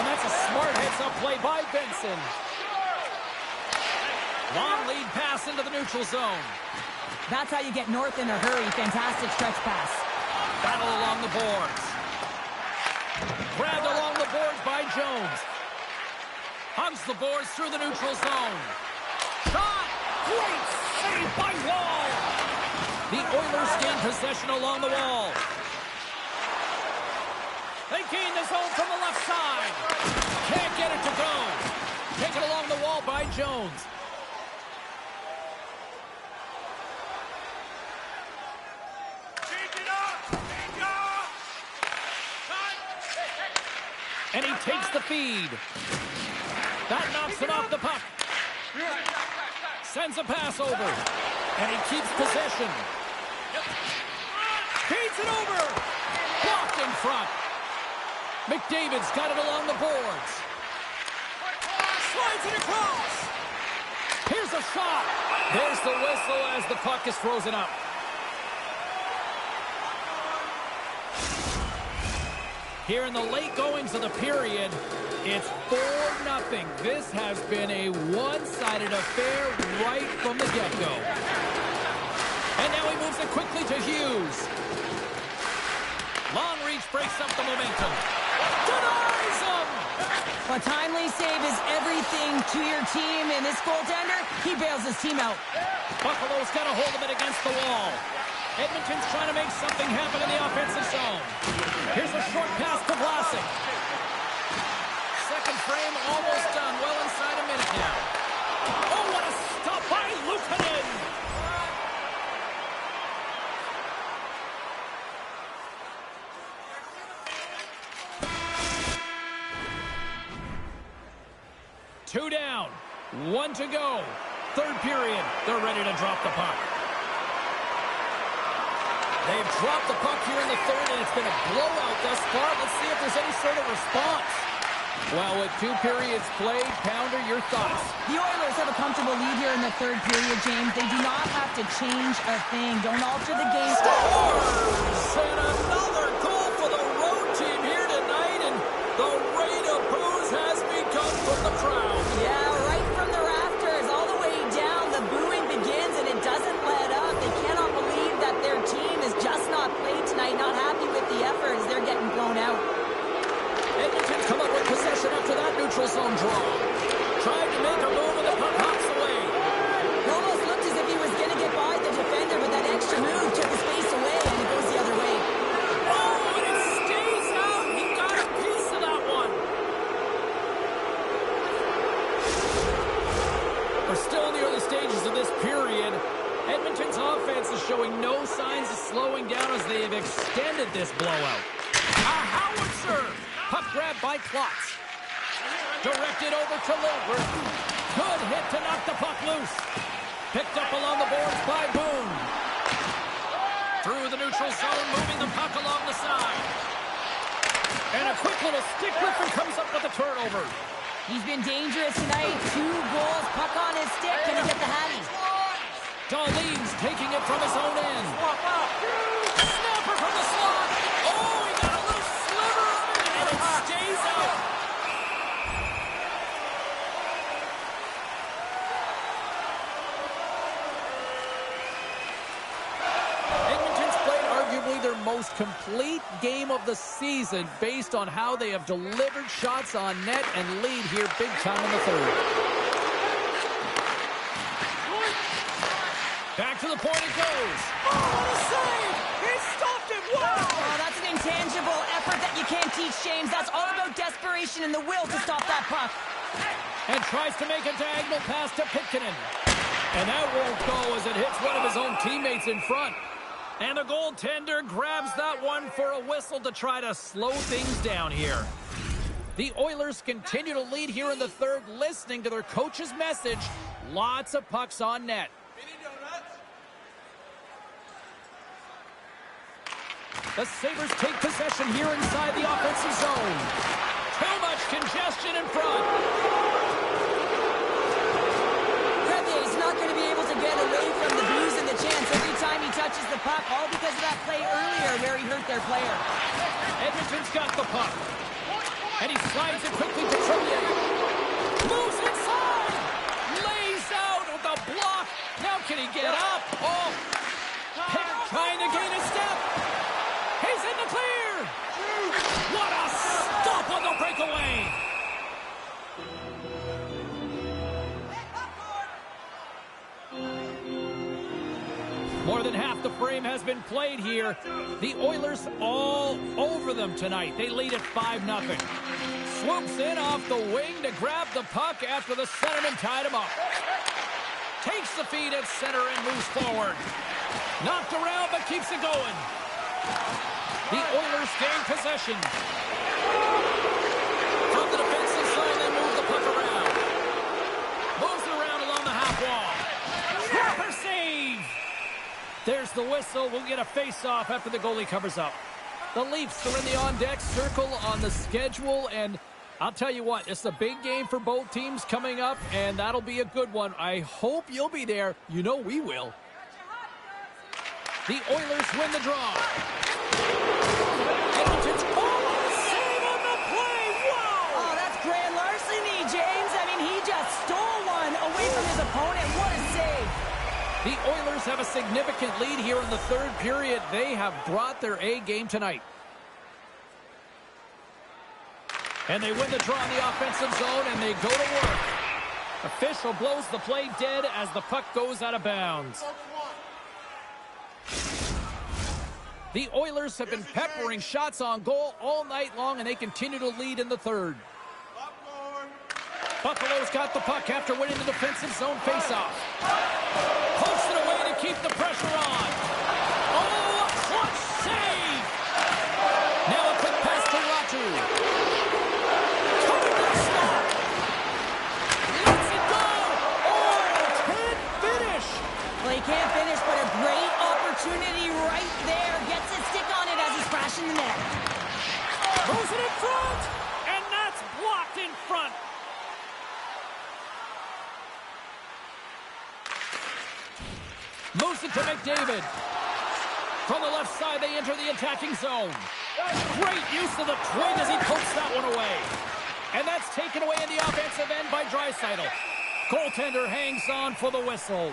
And that's a smart heads-up play by Benson. Long lead pass into the neutral zone. That's how you get north in a hurry. Fantastic stretch pass. Battle along the boards. Grabbed along the boards by Jones. Hugs the boards through the neutral zone. Shot! Great save by Wall! The Oilers gain possession along the wall. They gain the zone from the left side. Can't get it to go. Taken along the wall by Jones. And he takes the feed. That knocks him off the puck. Sends a pass over. And he keeps possession. Feeds it over. Blocked in front. McDavid's got it along the boards. Slides it across. Here's a shot. There's the whistle as the puck is frozen up. Here in the late goings of the period, it's 4-0. This has been a one-sided affair right from the get-go. And now he moves it quickly to Hughes. Long reach breaks up the momentum. Denies him! A timely save is everything to your team, and this goaltender, he bails his team out. Buffalo's got a hold of it against the wall. Edmonton's trying to make something happen in the offensive zone. Here's a short pass to Vlasic. Second frame almost done. Well inside a minute now. Oh, what a stop by Luukkonen! Two down. One to go. Third period. They're ready to drop the puck. They've dropped the puck here in the third, and it's been a blowout thus far. Let's see if there's any sort of response. Well, with 2 periods played, Pounder, your thoughts? The Oilers have a comfortable lead here in the third period, James. They do not have to change a thing. Don't alter the game. Scores! And another goal for the road team here tonight, and the rain of boos has begun from the crowd. Yeah, right from the rafters, all the way down, the booing begins, and it doesn't let up. They cannot believe that their team is just not played tonight, not happy with the effort as they're getting blown out. Edmonton's come up with possession after that neutral zone draw. Tried to make a move, and the puck hops away. It almost looked as if he was going to get by the defender, but that extra move took his face away, and it goes the other way. Oh, and it stays out. He got a piece of that one. We're still in the early stages of this period. Edmonton's offense is showing no signs of slowing down as they have extended this blowout. A howitzer! Puck grab by Klotz. Directed over to Lindbergh. Good hit to knock the puck loose. Picked up along the boards by Boone. Through the neutral zone, moving the puck along the side. And a quick little stick Griffin comes up with a turnover. He's been dangerous tonight. 2 goals, puck on his stick. Can he get the hattie? Darlene's taking it from his own end. Snapper from the slot. Oh, he got a little sliver of it, and it stays out. Edmonton's played arguably their most complete game of the season based on how they have delivered shots on net and lead here big time in the third. Back to the point it goes. Oh, what a save! He stopped it! Wow! Oh, that's an intangible effort that you can't teach, James. That's all about desperation and the will to stop that puck. And tries to make a diagonal pass to Pitkanen. And that won't go as it hits one of his own teammates in front. And the goaltender grabs that one for a whistle to try to slow things down here. The Oilers continue to lead here in the third, listening to their coach's message. Lots of pucks on net. The Sabres take possession here inside the offensive zone. Too much congestion in front. Revier's not going to be able to get away from the booze and the chance. Every time he touches the the puck, all because of that play earlier where he hurt their player. Edmonton's got the puck. And he slides it quickly to Trelier. Moves inside. Lays out with a block. Now can he get up? Oh. Pick trying to gain a step. He's in the clear. What a stop on the breakaway. More than half the frame has been played here. The Oilers all over them tonight. They lead at 5-0. Swoops in off the wing to grab the puck after the centerman tied him up. Takes the feed at center and moves forward. Knocked around but keeps it going. The Oilers gain possession. From the defensive side, they move the puck around. Moves it around along the half wall. Proper save! There's the whistle. We'll get a face-off after the goalie covers up. The Leafs are in the on-deck circle on the schedule, and I'll tell you what, it's a big game for both teams coming up, and that'll be a good one. I hope you'll be there. You know we will. The Oilers win the draw. Edmonton's save on the play. Wow! Oh, that's grand larceny, James. I mean, he just stole one away from his opponent. What a save. The Oilers have a significant lead here in the third period. They have brought their A game tonight. And they win the draw in the offensive zone, and they go to work. Official blows the play dead as the puck goes out of bounds. The Oilers have been peppering shots on goal all night long, and they continue to lead in the third. Buffalo's got the puck after winning the defensive zone faceoff. Pokes it away to keep the pressure on. Oh, a clutch save! Now a quick pass to Ratu. Coming to the stop. Lets it go. Oh, can't finish. Well, he can't finish, but a great opportunity right there. Gets his stick on it as he's crashing the net. Throws it in front, and that's blocked in front. Moves it to McDavid. From the left side, they enter the attacking zone. Great use of the twig as he pokes that one away. And that's taken away in the offensive end by Draisaitl. Goaltender hangs on for the whistle.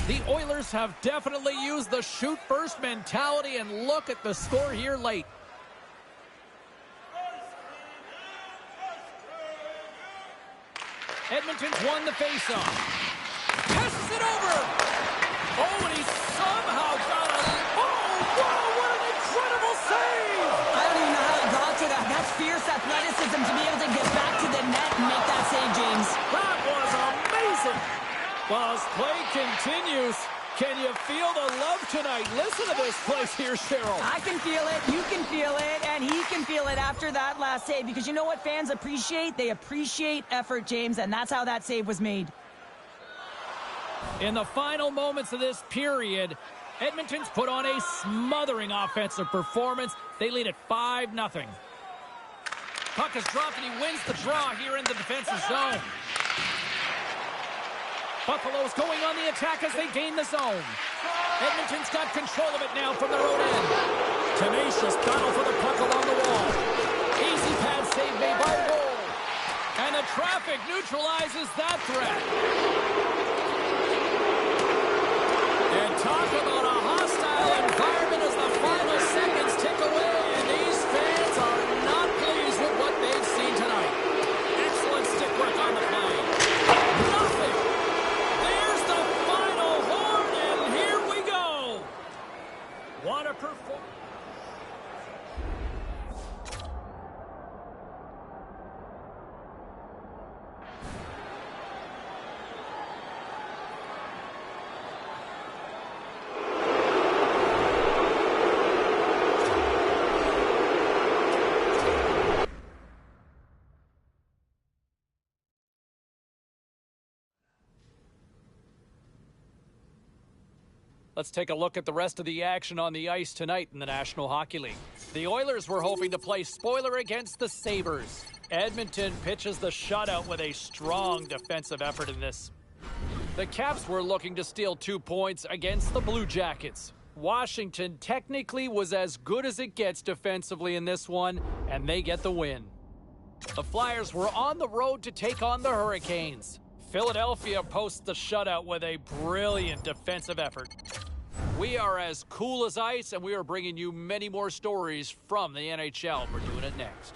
The Oilers have definitely used the shoot-first mentality, and look at the score here late. Edmonton's won the faceoff. Passes it over. Oh, and he somehow got a... Oh, wow, what an incredible save! I don't even know how he got to that. That's fierce athleticism to be able to get back to the net and make that save, James. That was amazing. Well, as play continues, can you feel the love tonight? Listen to this place here, Cheryl. I can feel it, you can feel it, and he can feel it after that last save. Because you know what fans appreciate? They appreciate effort, James, and that's how that save was made. In the final moments of this period, Edmonton's put on a smothering offensive performance. They lead at 5-0. Puck is dropped, and he wins the draw here in the defensive zone. Buffalo's going on the attack as they gain the zone. Edmonton's got control of it now from their own end. Tenacious battle for the puck along the wall. Easy pad save made by Woll. And the traffic neutralizes that threat. And talk about a hostile environment as the final seconds tick away. And these fans are not pleased with what they've seen tonight. Excellent stick work on the play. Nothing. What a performance. Let's take a look at the rest of the action on the ice tonight in the National Hockey League. The Oilers were hoping to play spoiler against the Sabres. Edmonton pitches the shutout with a strong defensive effort in this. The Caps were looking to steal 2 points against the Blue Jackets. Washington technically was as good as it gets defensively in this one, and they get the win. The Flyers were on the road to take on the Hurricanes. Philadelphia posts the shutout with a brilliant defensive effort. We are as cool as ice, and we are bringing you many more stories from the NHL. We're doing it next.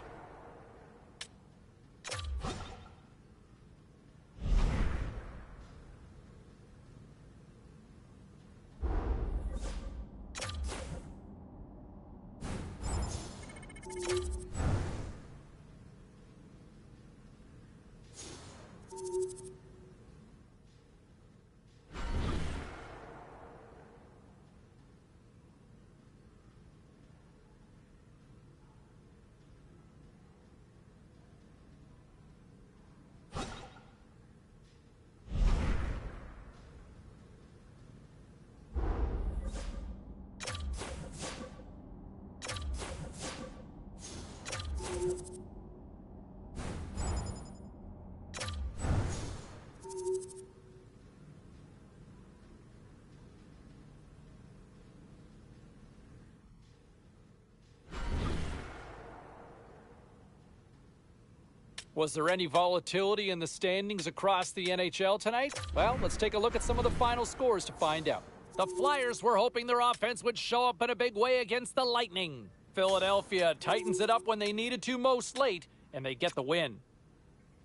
Was there any volatility in the standings across the NHL tonight? Well, let's take a look at some of the final scores to find out. The Flyers were hoping their offense would show up in a big way against the Lightning. Philadelphia tightens it up when they needed to most late, and they get the win.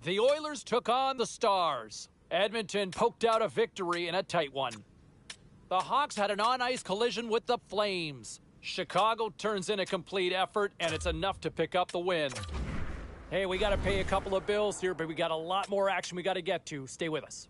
The Oilers took on the Stars. Edmonton poked out a victory in a tight one. The Hawks had an on-ice collision with the Flames. Chicago turns in a complete effort, and it's enough to pick up the win. Hey, we got to pay a couple of bills here, but we got a lot more action we got to get to. Stay with us.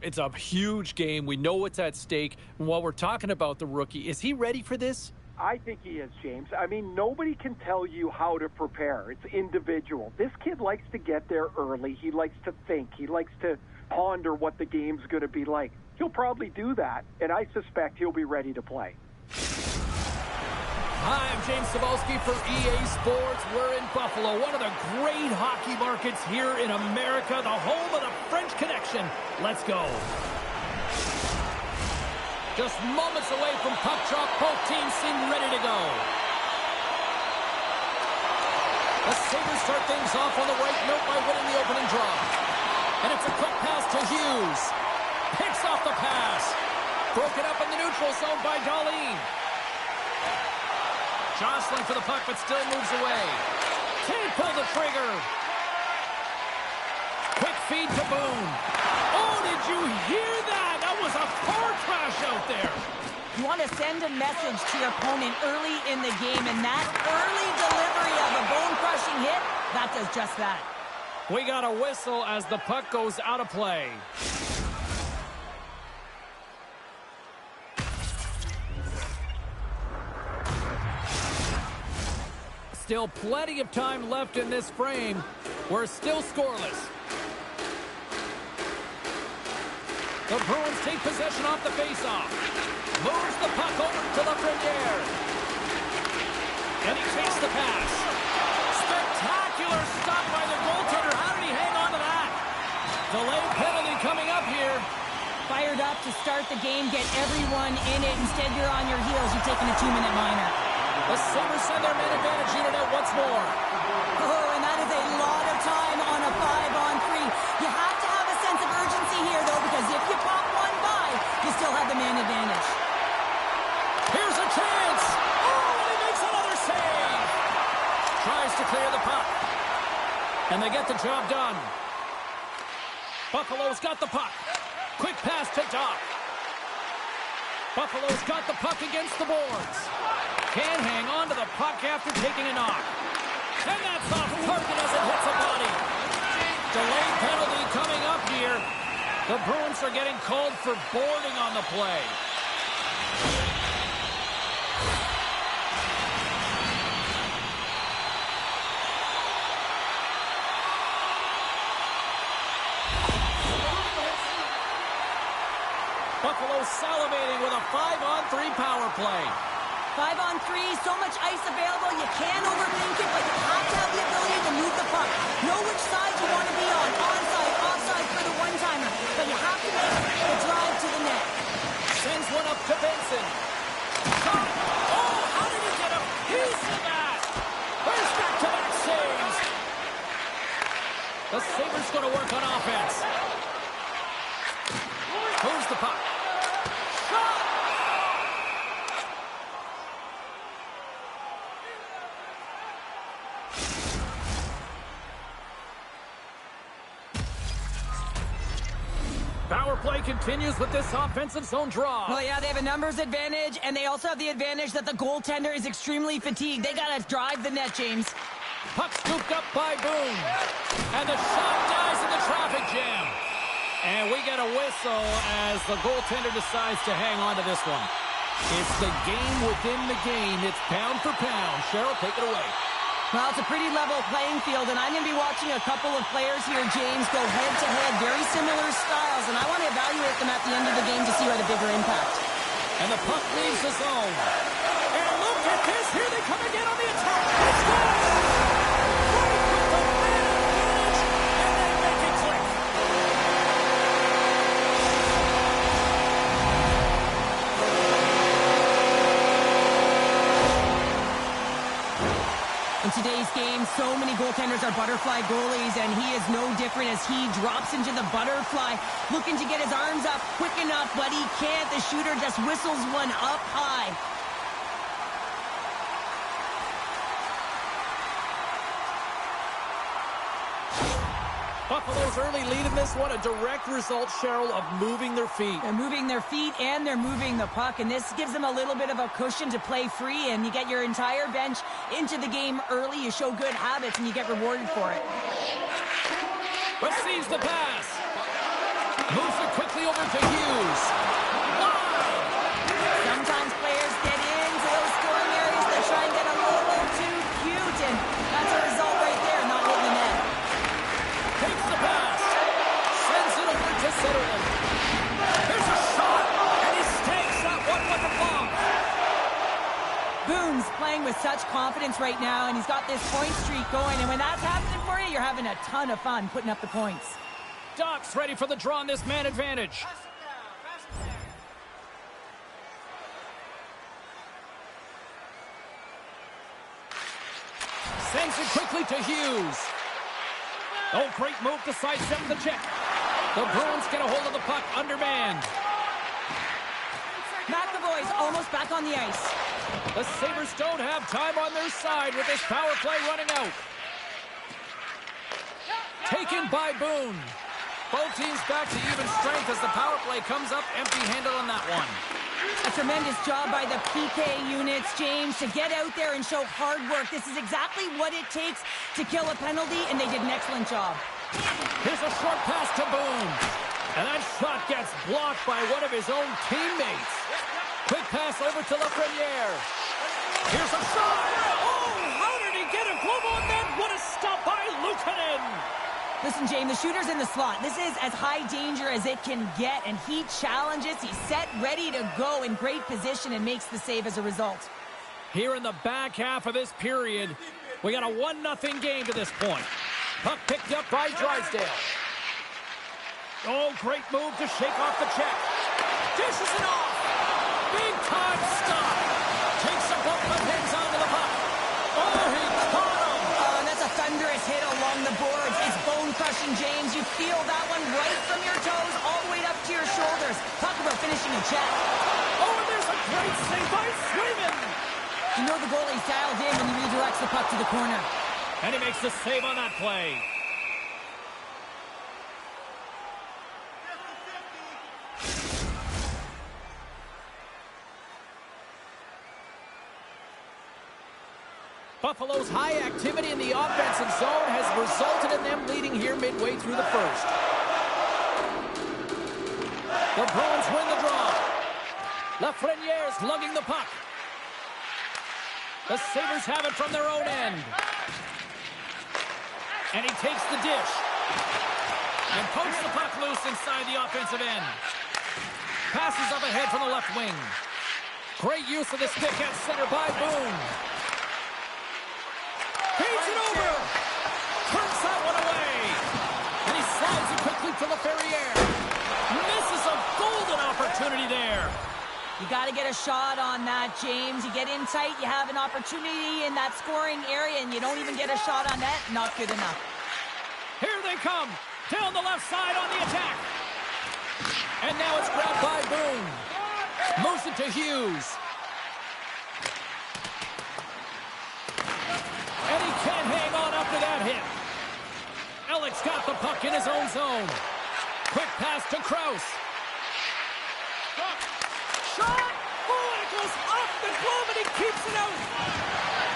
It's a huge game. We know what's at stake. And while we're talking about the rookie, is he ready for this? I think he is, James. I mean, nobody can tell you how to prepare. It's individual. This kid likes to get there early. He likes to think. He likes to ponder what the game's going to be like. He'll probably do that, and I suspect he'll be ready to play. Hi, I'm James Cebulski for EA Sports. We're in Buffalo, one of the great hockey markets here in America, the home of the French Connection. Let's go. Just moments away from puck drop, both teams seem ready to go. The Sabres start things off on the right note by winning the opening draw. And it's a quick pass to Hughes. Picks off the pass. Broken up in the neutral zone by Darlene. Jostling for the puck, but still moves away. Can't pull the trigger. Quick feed to Boone. Oh, did you hear that? That was a car crash out there. You want to send a message to your opponent early in the game, and that early delivery of a bone-crushing hit, that does just that. We got a whistle as the puck goes out of play. Still plenty of time left in this frame. We're still scoreless. The Bruins take possession off the faceoff. Moves the puck over to Lafreniere. And he takes the pass. Spectacular stop by the goaltender. How did he hang on to that? Delayed penalty coming up here. Fired up to start the game, get everyone in it. Instead, you're on your heels. You're taking a 2-minute minor. The Sabres send their man advantage unit out once more. Oh, and that is a lot of time on a 5-on-3. You have to have a sense of urgency here, though, because if you pop one by, you still have the man advantage. Here's a chance. Oh, and he makes another save. Tries to clear the puck. And they get the job done. Buffalo's got the puck. Quick pass to Doc. Buffalo's got the puck against the boards. Can't hang on to the puck after taking a knock. And that's off target as it hits a body. Delayed penalty coming up here. The Bruins are getting called for boarding on the play. Buffalo salivating with a 5-on-3 power play. 5-on-3, so much ice available, you can't overthink it, but you have to have the ability to move the puck. Know which side you want to be on, onside, offside for the one-timer, but you have to make the drive to the net. Sends one up to Benson. Shot! Oh, how did he get a piece of that? There's back-to-back saves. The Sabres going to work on offense. Moves the puck. Shot! Power play continues with this offensive zone draw. Well, yeah, they have a numbers advantage, and they also have the advantage that the goaltender is extremely fatigued. They got to drive the net, James. Puck scooped up by Boone. And the shot dies in the traffic jam. And we get a whistle as the goaltender decides to hang on to this one. It's the game within the game. It's pound for pound. Cheryl, take it away. Well, it's a pretty level playing field, and I'm going to be watching a couple of players here, James, go head-to-head. Very similar styles, and I want to evaluate them at the end of the game to see who had a bigger impact. And the puck leaves the zone. And look at this. Here they come again on the attack. Let's go! Right with the man advantage, and they make it click. In today's game, so many goaltenders are butterfly goalies, and he is no different as he drops into the butterfly, looking to get his arms up quick enough, but he can't. The shooter just whistles one up high. Buffalo's early lead in this one, a direct result, Cheryl, of moving their feet. They're moving their feet and they're moving the puck, and this gives them a little bit of a cushion to play free, and you get your entire bench into the game early. You show good habits, and you get rewarded for it. Receives the pass. Moves it quickly over to Hughes. Sometimes players get into those scoring areas that try and get a little too cute, and that's a result right there, not hitting the net. Takes the pass. Sends it over to Sutherland. Here's a shot, and he stakes that one with the bomb. Boone's playing with such confidence right now, and he's got this point streak going, and when that's happening for you, you're having a ton of fun putting up the points. Doc's ready for the draw on this man advantage. Sends it quickly to Hughes. Oh, great move to sidestep the check. The Bruins get a hold of the puck, undermanned. McAvoy's almost back on the ice. The Sabres don't have time on their side with this power play running out. Taken by Boone. Both teams back to even strength as the power play comes up empty-handed on that one. A tremendous job by the PK units, James, to get out there and show hard work. This is exactly what it takes to kill a penalty, and they did an excellent job. Here's a short pass to Boone. And that shot gets blocked by one of his own teammates. Quick pass over to Lafreniere. Here's a shot. Oh, how did he get a glove on that? What a stop by Luukkonen. Listen, James, the shooter's in the slot. This is as high danger as it can get, and he challenges. He's set, ready to go, in great position, and makes the save as a result. Here in the back half of this period, we got a 1-0 game to this point. Puck picked up by Drysdale. Oh, great move to shake off the check. Dishes it off. Big time stop. Takes a bump and hangs onto the puck. Oh, he caught him. Oh, and that's a thunderous hit along the boards. It's bone-crushing, James. You feel that one right from your toes all the way up to your shoulders. Talk about finishing a check. Oh, and there's a great save by Swayman. You know the goalie's dialed in when he redirects the puck to the corner. And he makes the save on that play. Buffalo's high activity in the offensive zone has resulted in them leading here midway through the first. The Bruins win the draw. Lafreniere's lugging the puck. The Sabres have it from their own end. And he takes the dish. And pokes the puck loose inside the offensive end. Passes up ahead from the left wing. Great use of the stick at center by Boone. Feeds it over. Turns that one away. And he slides it quickly to Laferriere. Misses a golden opportunity there. You got to get a shot on that, James. You get in tight, you have an opportunity in that scoring area, and you don't even get a shot on net. Not good enough. Here they come. Down the left side on the attack. And now it's grabbed by Boone. Moves it to Hughes. And he can't hang on after that hit. Alex got the puck in his own zone. Quick pass to Krause. Shot! Oh, and it goes off the glove, and he keeps it out.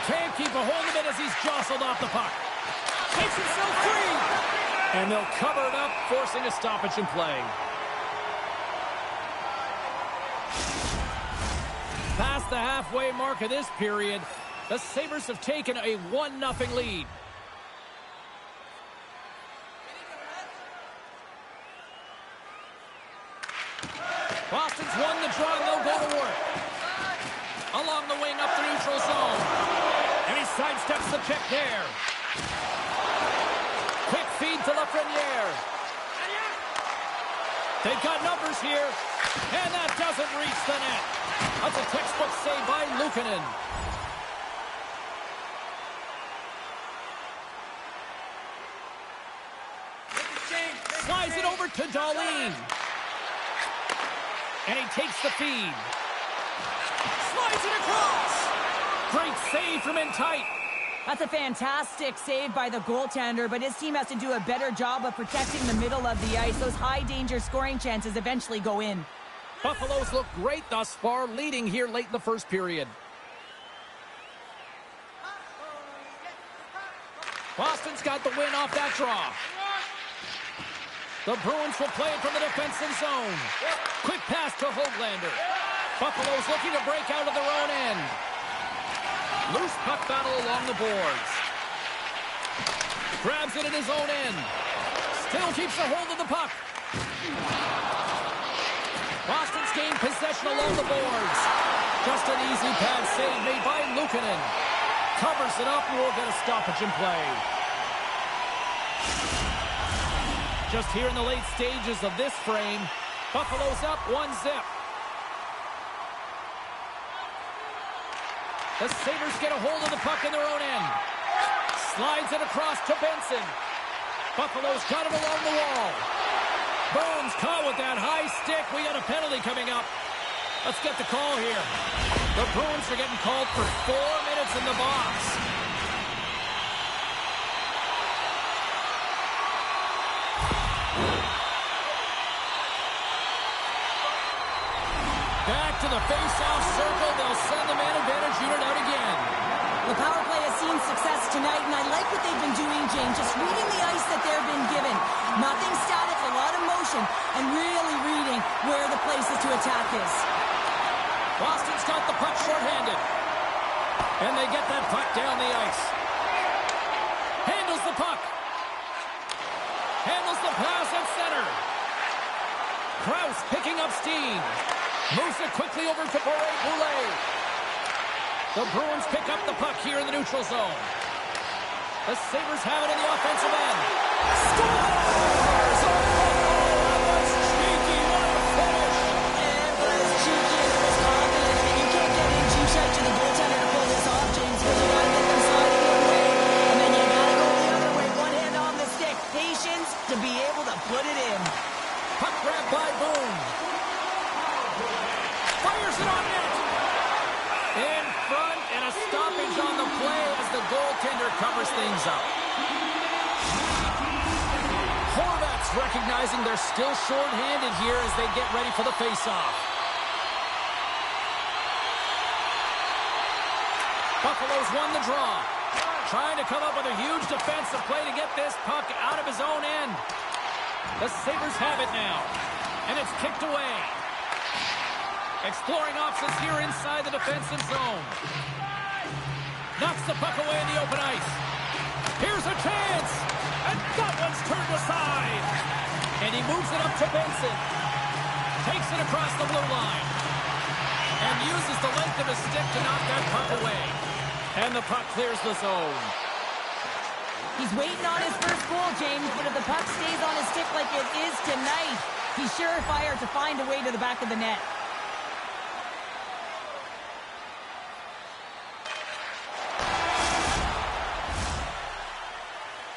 Can't keep a hold of it as he's jostled off the puck. Takes himself free. And they'll cover it up, forcing a stoppage in play. Past the halfway mark of this period, the Sabres have taken a 1-0 lead. Boston's won the draw, and they'll go to work. Along the wing up the neutral zone. And he sidesteps the check there. Quick feed to Lafreniere. They've got numbers here. And that doesn't reach the net. That's a textbook save by Luukkonen. Slides it over to Dahlin. And he takes the feed. Slides it across. Great save from in tight. That's a fantastic save by the goaltender, but his team has to do a better job of protecting the middle of the ice. Those high-danger scoring chances eventually go in. Buffalo's look great thus far, leading here late in the first period. Boston's got the win off that draw. The Bruins will play it from the defensive zone. Quick pass to Höglander. Buffalo's looking to break out of their own end. Loose puck battle along the boards. Grabs it in his own end. Still keeps a hold of the puck. Boston's gained possession along the boards. Just an easy pad save made by Luukkonen. Covers it up and will get a stoppage in play. Just here in the late stages of this frame, Buffalo's up 1-0. The Sabres get a hold of the puck in their own end. Slides it across to Benson. Buffalo's got it along the wall. Bones caught with that high stick. We got a penalty coming up. Let's get the call here. The Bruins are getting called for 4 minutes in the box. Back to the face-off circle. They'll send the man advantage unit out again. The power play has seen success tonight, and I like what they've been doing, James. Just reading the ice that they've been given. Nothing static, a lot of motion, and really reading where the places to attack is. Boston's got the puck shorthanded. And they get that puck down the ice. Handles the puck. Handles the pass at center. Krause picking up steam. Moves it quickly over to Boulet. The Bruins pick up the puck here in the neutral zone. The Sabres have it in the offensive end. Scores! Oh, that was cheeky. What a finish. And it was cheeky and it was confident. I mean, you can't get in too tight to the goaltender to pull this off, James, because you got to get them sliding one way, and then you got to go the other way. One hand on the stick. Patience to be able to put it in. Puck grab by Boone. Fires it on net. In front, and a stoppage on the play as the goaltender covers things up. Horvats recognizing they're still short-handed here as they get ready for the face-off. Buffalo's won the draw. Trying to come up with a huge defensive play to get this puck out of his own end. The Sabres have it now, and it's kicked away. Exploring options here inside the defensive zone. Knocks the puck away in the open ice. Here's a chance. And that one's turned aside. And he moves it up to Benson. Takes it across the blue line. And uses the length of his stick to knock that puck away. And the puck clears the zone. He's waiting on his first goal, James, but if the puck stays on his stick like it is tonight, he's surefire to find a way to the back of the net.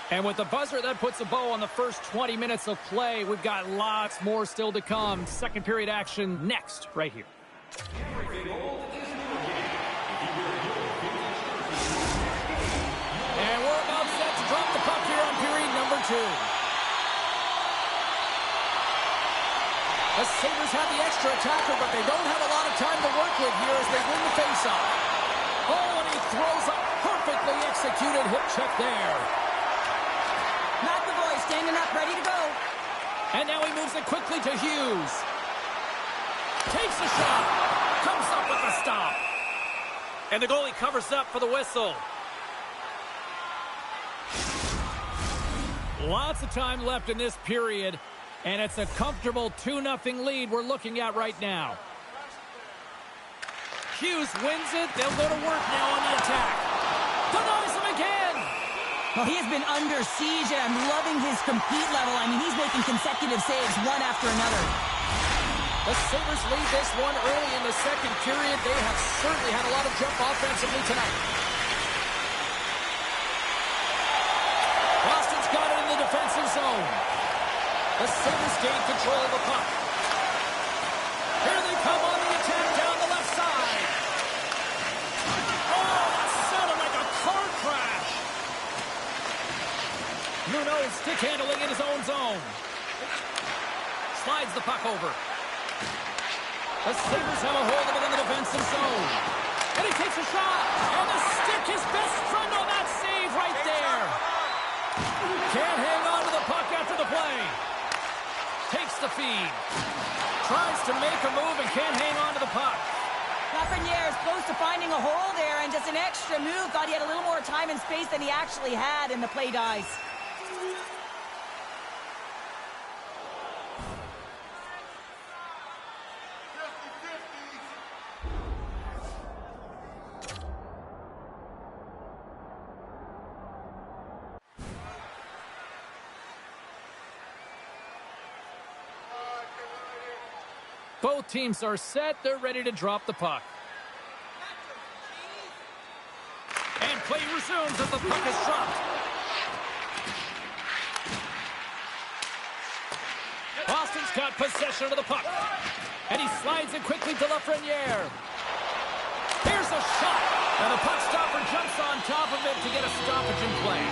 And with the buzzer, that puts a bow on the first 20 minutes of play. We've got lots more still to come. Second period action next, right here. And we're about set to drop the puck here on period number 2. The Sabres have the extra attacker, but they don't have a lot of time to work with here as they win the faceoff. Oh, and he throws a perfectly executed hip check there. McAvoy standing up, ready to go. And now he moves it quickly to Hughes. Takes a shot. Comes up with the stop. And the goalie covers up for the whistle. Lots of time left in this period. And it's a comfortable 2-0 lead we're looking at right now. Hughes wins it. They'll go to work now on the attack. Denies him again. Well, he has been under siege, and I'm loving his compete level. I mean, he's making consecutive saves one after another. The Sabres lead this one early in the second period. They have certainly had a lot of jump offensively tonight. Boston's got it in the defensive zone. The Sabres gain control of the puck. Here they come on the attack down the left side. Oh, that sounded like a car crash. Muno stick handling in his own zone. Slides the puck over. The Sabres have a hold of it in the defensive zone. And he takes a shot. And the stick, his best friend on that save right there. Can't hang on to the puck after the play. Takes the feed. Tries to make a move and can't hang on to the puck. Lafreniere is close to finding a hole there, and just an extra move. Thought he had a little more time and space than he actually had, and the play dies. Both teams are set. They're ready to drop the puck. And play resumes as the puck is dropped. Boston's got possession of the puck. And he slides it quickly to Lafreniere. Here's a shot. And the puck stopper jumps on top of it to get a stoppage in play.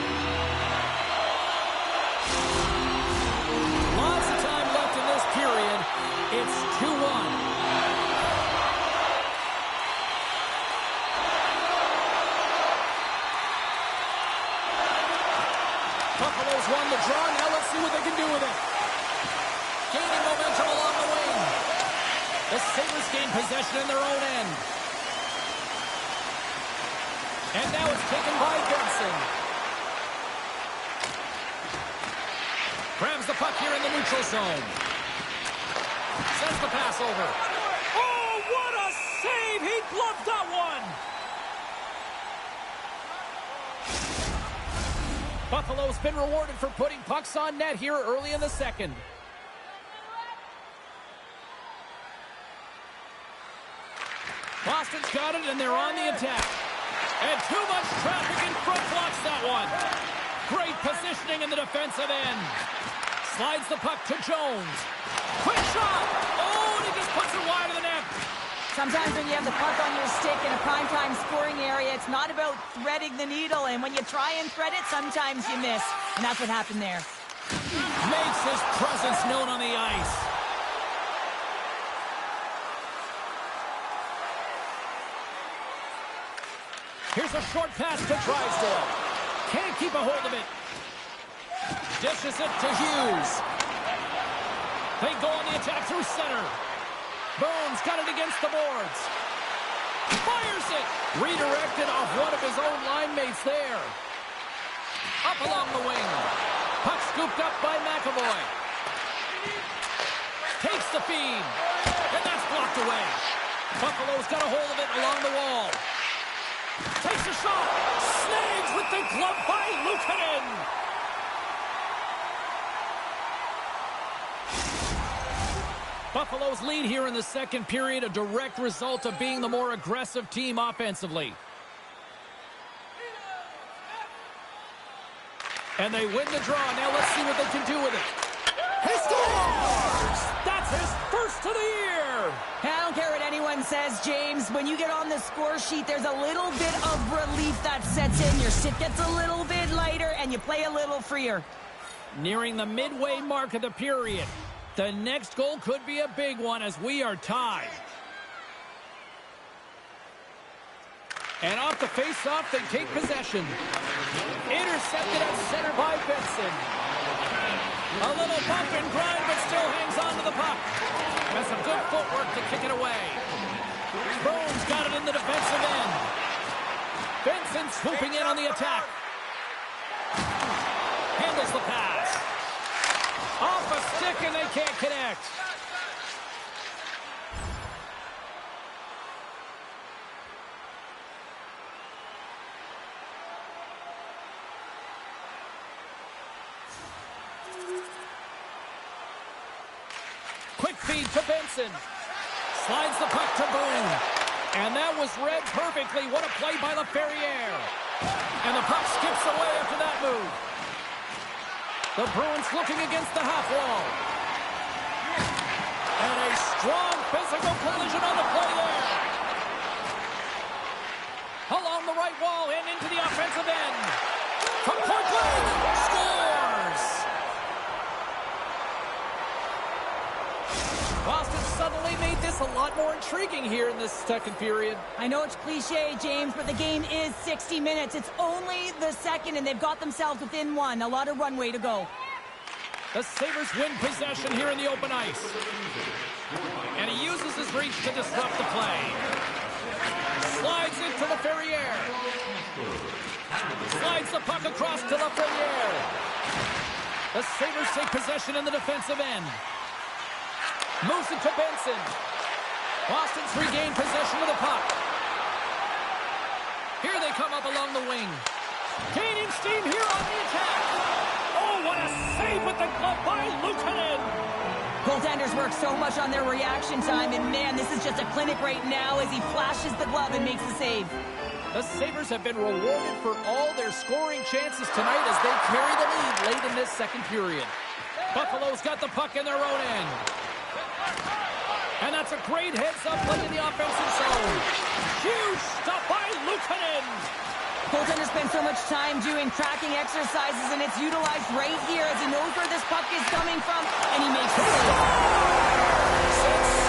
Lots of time left in this period. It's 2-1. Buffalo's won the draw. Now let's see what they can do with it. Gaining momentum along the wing. The Sabres gain possession in their own end. And now it's taken by Benson. Grabs the puck here in the neutral zone. Sends the pass over. Oh, what a save! He gloved that one! Buffalo's been rewarded for putting pucks on net here early in the second. Boston's got it, and they're on the attack. And too much traffic in front blocks that one. Great positioning in the defensive end. Slides the puck to Jones. Quick shot! Oh, and he just puts it wide of the net. Sometimes when you have the puck on your stick in a primetime scoring area, it's not about threading the needle, and when you try and thread it, sometimes you miss. And that's what happened there. Makes his presence known on the ice. Here's a short pass to Drysdale. Can't keep a hold of it. Dishes it to Hughes. They go on the attack through center. Bones got it against the boards. Fires it. Redirected off one of his own line mates there. Up along the wing. Puck scooped up by McAvoy. Takes the feed. And that's blocked away. Buffalo's got a hold of it along the wall. Takes a shot. Snags with the glove by Luukkonen. Buffalo's lead here in the second period, a direct result of being the more aggressive team offensively. And they win the draw. Now let's see what they can do with it. He scores! That's his first of the year! I don't care what anyone says, James. When you get on the score sheet, there's a little bit of relief that sets in. Your stick gets a little bit lighter, and you play a little freer. Nearing the midway mark of the period. The next goal could be a big one as we are tied. And off the face-off, they take possession. Intercepted at center by Benson. A little bump and grind, but still hangs on to the puck. Has some good footwork to kick it away. Bones got it in the defensive end. Benson swooping in on the attack. Handles the pass. Off a stick, and they can't connect. Quick feed to Benson. Slides the puck to Boone. And that was read perfectly. What a play by Laferriere. And the puck skips away after that move. The Bruins looking against the half wall. And a strong physical collision on the play there. Along the right wall and into the offensive end. From point blank, scores! Boston suddenly made this a lot more intriguing here in this second period. I know it's cliche, James, but the game is 60 minutes. It's only the second, and they've got themselves within one. A lot of runway to go. The Sabres win possession here in the open ice. And he uses his reach to disrupt the play. Slides into the Ferrier. Slides the puck across to the Ferrier. The Sabres take possession in the defensive end. Moves it to Benson. Boston's regained possession of the puck. Here they come up along the wing. Gaining steam here on the attack. Oh, what a save with the glove by Luukkonen. Goaltenders work so much on their reaction time, and man, this is just a clinic right now as he flashes the glove and makes the save. The Sabres have been rewarded for all their scoring chances tonight as they carry the lead late in this second period. Buffalo's got the puck in their own end. And that's a great heads-up play in the offensive zone. Huge stop by Luukkonen. Goaltender spends so much time doing tracking exercises, and it's utilized right here as he knows where this puck is coming from, and he makes the save.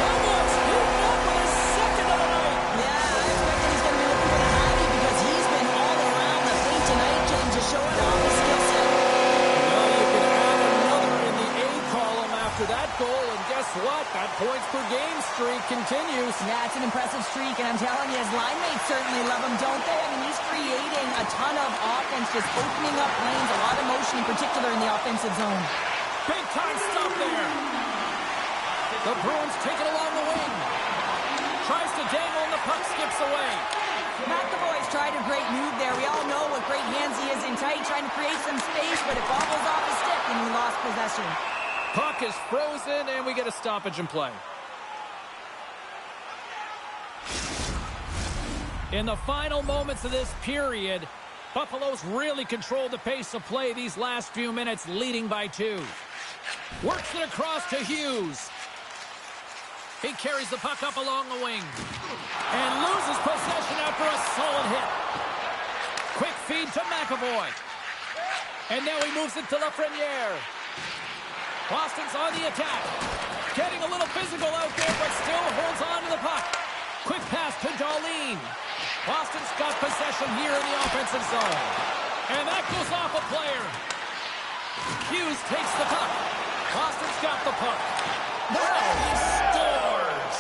Someone's moved up with his second of the night. Yeah, I expect that he's going to be looking for the happy because he's been all around the paint tonight, James, just showing off his skill set. Well, you can add another in the A column after that goal, and guess what? That points per game streak continues. Yeah, it's an impressive streak, and I'm telling you, his line mates certainly love him, don't they? I mean, he's creating a ton of offense, just opening up lanes, a lot of motion, in particular in the offensive zone. Big time stop there. The Bruins take it along the wing. Tries to dangle, and the puck skips away. McAvoy's tried a great move there. We all know what great hands he is in tight, trying to create some space, but it bobbles off his stick, and he lost possession. Puck is frozen, and we get a stoppage in play. In the final moments of this period, Buffalo's really controlled the pace of play these last few minutes, leading by 2. Works it across to Hughes. He carries the puck up along the wing and loses possession after a solid hit. Quick feed to McAvoy. And now he moves it to Lafreniere. Boston's on the attack. Getting a little physical out there, but still holds on to the puck. Quick pass to Darlene. Boston's got possession here in the offensive zone. And that goes off a player. Hughes takes the puck. Boston's got the puck. He scores!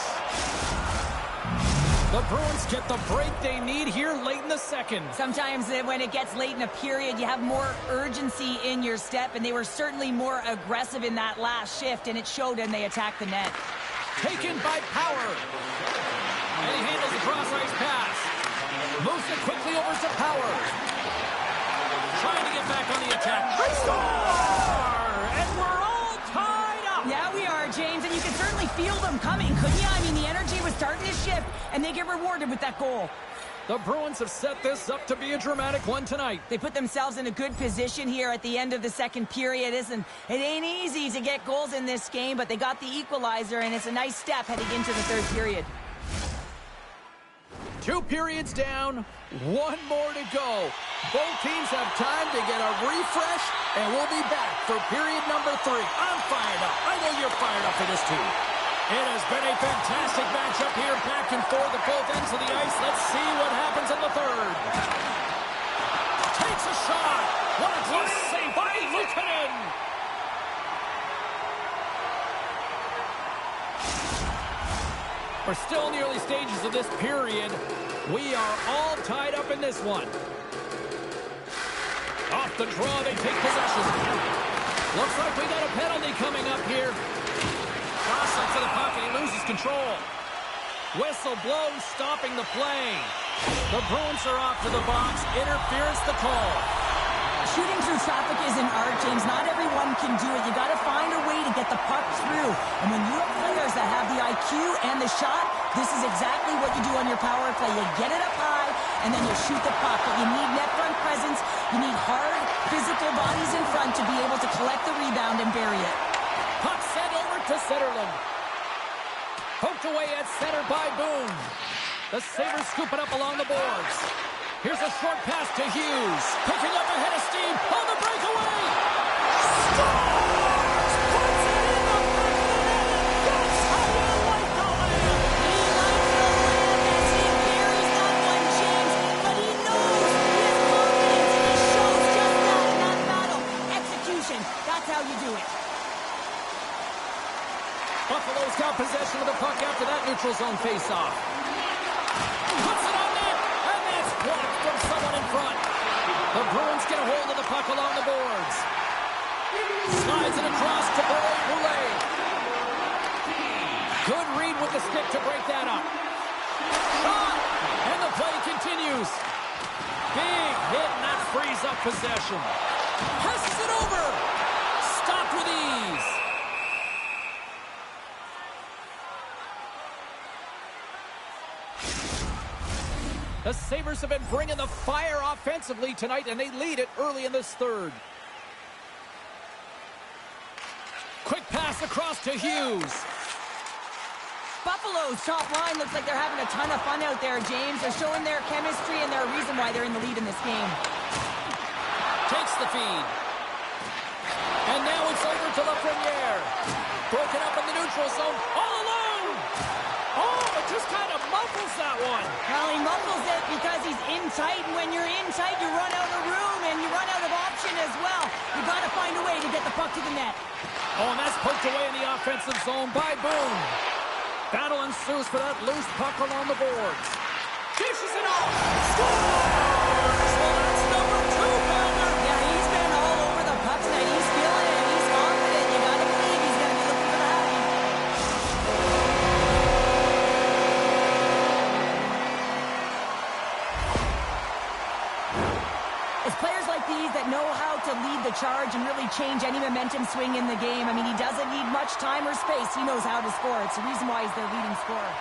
The Bruins get the break they need here late in the second. Sometimes when it gets late in a period, you have more urgency in your step, and they were certainly more aggressive in that last shift, and it showed, and they attacked the net. Taken by Power. And he handles the cross-ice pass. Moves it quickly over to Power. Trying to get back on the attack. Score! And we're all tied up. Yeah, we are, James, and you can certainly feel them coming, couldn't you? I mean, the energy was starting to shift, and they get rewarded with that goal. The Bruins have set this up to be a dramatic one tonight. They put themselves in a good position here at the end of the second period. It ain't easy to get goals in this game, but they got the equalizer, and it's a nice step heading into the third period. 2 periods down, 1 more to go. Both teams have time to get a refresh, and we'll be back for period number 3. I'm fired up. I know you're fired up for this too. It has been a fantastic matchup here, back and forth at both ends of the ice. Let's see what happens in the third. Takes a shot. What a close save by Luukkonen. We're still in the early stages of this period. We are all tied up in this one. Off the draw, they take possession. Looks like we got a penalty coming up here. Crosses to the puck, and he loses control. Whistle blows, stopping the play. The Bruins are off to the box. Interference the call. Shooting through traffic is an art, James. Not everyone can do it. You got to find a way to get the puck through. And when you have players that have the IQ and the shot, this is exactly what you do on your power play. You get it up high, and then you shoot the puck. But you need net front presence. You need hard, physical bodies in front to be able to collect the rebound and bury it. Puck sent over to Zetterlund. Poked away at center by Boone. The Sabres scoop it up along the boards. Here's a short pass to Hughes. Picking up ahead of steam on the breakaway. Scores! Puts it in the back of the net. That's how you like the land. He likes the land as he buries that one, James. But he knows his confidence, and he shows just that in that battle. Execution. That's how you do it. Buffalo's got possession of the puck after that neutral zone faceoff. Puts it on net, and that's blocked from someone in front. The Bruins get a hold of the puck along the boards. Slides it across to Boulet. Good read with the stick to break that up. Shot, and the play continues. Big hit, and that frees up possession. Passes it over. Stopped with ease. The Sabres have been bringing the fire offensively tonight, and they lead it early in this third. Quick pass across to Hughes. Buffalo's top line looks like they're having a ton of fun out there, James. They're showing their chemistry and their reason why they're in the lead in this game. Takes the feed. And now it's over to Lafreniere. Broken up in the neutral zone. All alone. Oh, it just kind of muffles that one. Well, he muffles it because he's in tight, and when you're in tight, you run out of room, and you run out of option as well. You've got to find a way to get the puck to the net. Oh, and that's poked away in the offensive zone by Boone. Battle ensues for that loose puck along the boards. Dishes it off. Scores! Well, that's number 2, Pounder. Yeah, he's been all over the puck tonight. He's feeling it. He's confident. You got to believe he's going to be looking for the happy. It's players like these that know how to lead the charge and really change any momentum swing in the game. I mean, he doesn't need much time or space. He knows how to score. It's the reason why he's their leading scorer.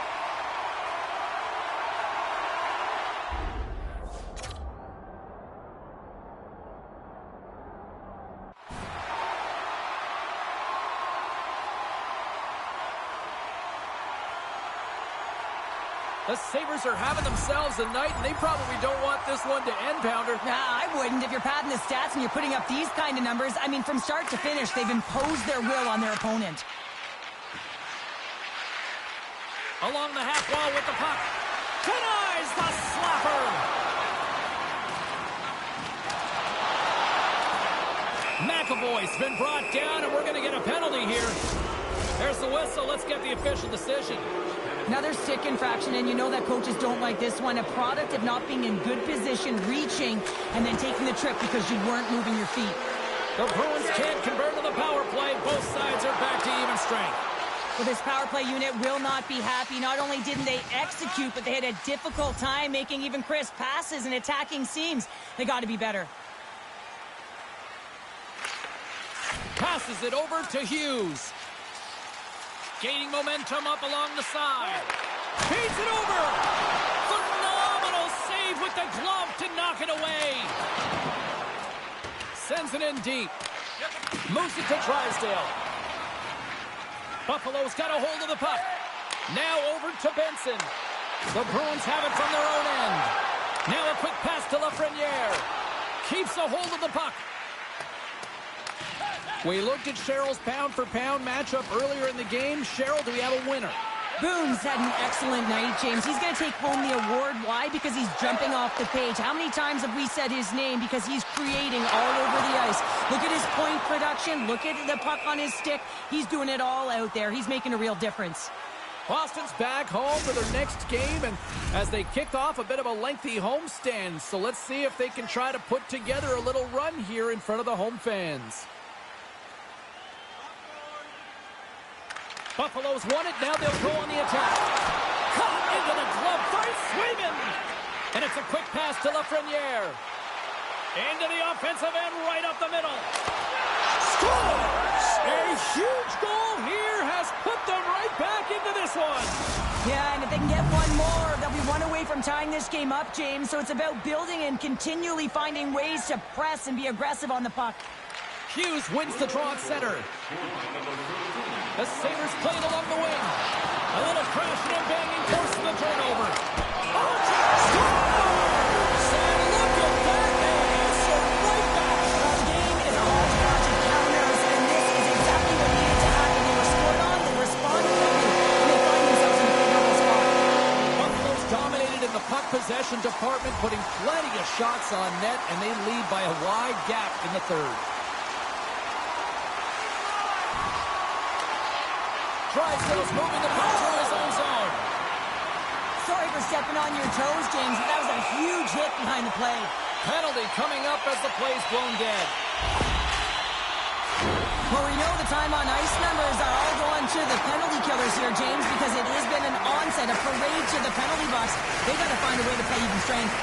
The Sabres are having themselves a night, and they probably don't want this one to end, Pounder. Nah, I wouldn't. If you're padding the stats and you're putting up these kind of numbers, I mean, from start to finish, they've imposed their will on their opponent. Along the half wall with the puck. Denies the slapper. McAvoy's been brought down, and we're going to get a penalty here. There's the whistle. Let's get the official decision. Another stick infraction, and you know that coaches don't like this one. A product of not being in good position, reaching, and then taking the trip because you weren't moving your feet. The Bruins can't convert to the power play. Both sides are back to even strength. Well, this power play unit will not be happy. Not only didn't they execute, but they had a difficult time making even crisp passes and attacking seams. They got to be better. Passes it over to Hughes. Gaining momentum up along the side. Feeds it over. Phenomenal save with the glove to knock it away. Sends it in deep. Moves it to Drysdale. Buffalo's got a hold of the puck. Now over to Benson. The Bruins have it from their own end. Now a quick pass to Lafreniere. Keeps a hold of the puck. We looked at Sherrill's pound-for-pound matchup earlier in the game. Sherrill, do we have a winner? Boone's had an excellent night, James. He's going to take home the award. Why? Because he's jumping off the page. How many times have we said his name? Because he's creating all over the ice. Look at his point production. Look at the puck on his stick. He's doing it all out there. He's making a real difference. Boston's back home for their next game, and as they kick off a bit of a lengthy homestand. So let's see if they can try to put together a little run here in front of the home fans. Buffalo's won it. Now they'll go on the attack. Caught into the glove fight. Swayman. And it's a quick pass to Lafreniere. Into the offensive end, right up the middle. Scores! A huge goal here has put them right back into this one. Yeah, and if they can get one more, they'll be one away from tying this game up, James. So it's about building and continually finding ways to press and be aggressive on the puck. Hughes wins the draw at center. The Sabres played along the wing. A little crashing and banging forces the turnover. Oh, scores! And look at that. They answer right back. The game is a hodgepodge of counters, and this is exactly what needed to happen. They were scored on, they responded quickly, and they find themselves in a pretty normal spot. Buffalo's dominated in the puck possession department, putting plenty of shots on net, and they lead by a wide gap in the third. Drysdale's moving the puck to his own zone. Sorry for stepping on your toes, James, but that was a huge hit behind the play. Penalty coming up as the play's blown dead. Well, we know the time on ice numbers are all going to the penalty killers here, James, because it has been an onset, a parade to the penalty box. They got to find a way to play even strength.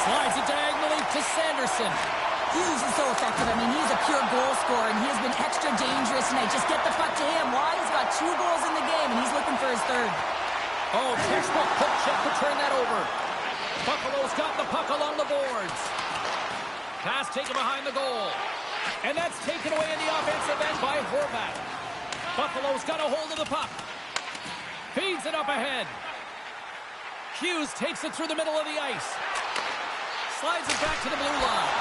Slides it diagonally to Sanderson. Hughes is so effective. I mean, he's a pure goal scorer, and he has been extra dangerous tonight. Just get the puck to him. Why? He's got 2 goals in the game, and he's looking for his 3rd. Oh, textbook hook check to turn that over. Buffalo's got the puck along the boards. Pass taken behind the goal. And that's taken away in the offensive end by Horvat. Buffalo's got a hold of the puck. Feeds it up ahead. Hughes takes it through the middle of the ice. Slides it back to the blue line.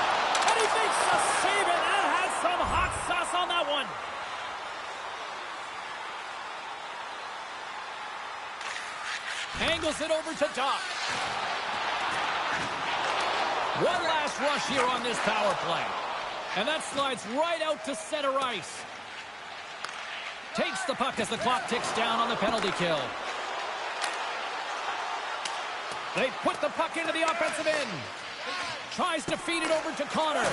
And he makes the save, and that had some hot sauce on that one. Angles it over to Doc. One last rush here on this power play. And that slides right out to center ice. Takes the puck as the clock ticks down on the penalty kill. They put the puck into the offensive end. Tries to feed it over to Connor.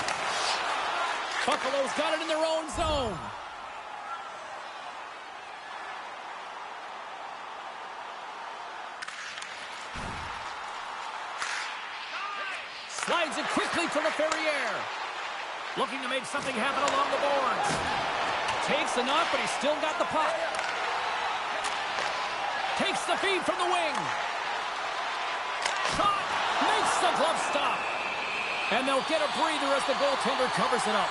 Buffalo's got it in their own zone. Slides it quickly to Laferriere. Looking to make something happen along the boards. Takes the knock, but he's still got the puck. Takes the feed from the wing. Shot. Makes the glove stop. And they'll get a breather as the goaltender covers it up.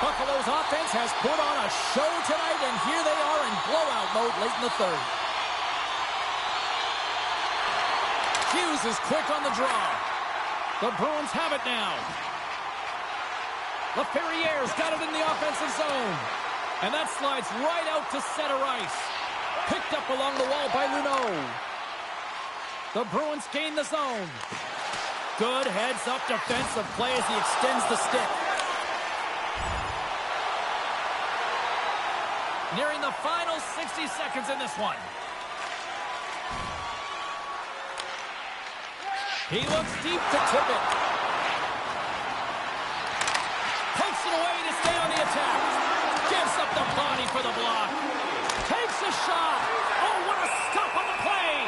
Buffalo's offense has put on a show tonight, and here they are in blowout mode late in the 3rd. Hughes is quick on the draw. The Bruins have it now. Laferriere's got it in the offensive zone. And that slides right out to center ice. Picked up along the wall by Luneau. The Bruins gain the zone. Good heads-up defensive play as he extends the stick. Nearing the final 60 seconds in this one. He looks deep to tip it. Pokes it away to stay on the attack. Gives up the body for the block. Takes a shot. Oh, what a stop on the play.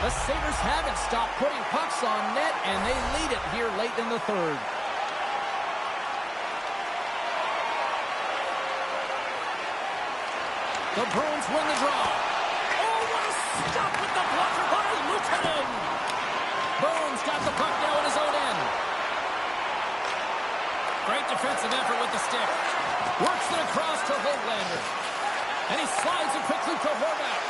The Sabres haven't stopped putting pucks on net, and they lead it here late in the 3rd. The Bruins win the draw. Oh, what a stop with the blocker by Luukkonen. Bruins got the puck now in his own end. Great defensive effort with the stick. Works it across to Hoglander. And he slides it quickly to Horvat.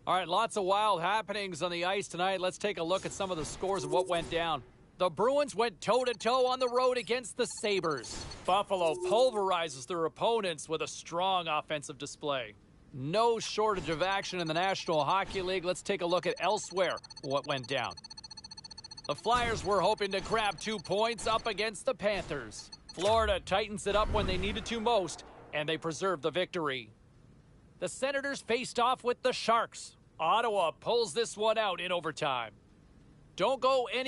All right, lots of wild happenings on the ice tonight. Let's take a look at some of the scores of what went down. The Bruins went toe-to-toe on the road against the Sabres. Buffalo pulverizes their opponents with a strong offensive display. No shortage of action in the National Hockey League. Let's take a look at elsewhere what went down. The Flyers were hoping to grab 2 points up against the Panthers. Florida tightens it up when they needed to most, and they preserved the victory. The Senators faced off with the Sharks. Ottawa pulls this one out in overtime. Don't go any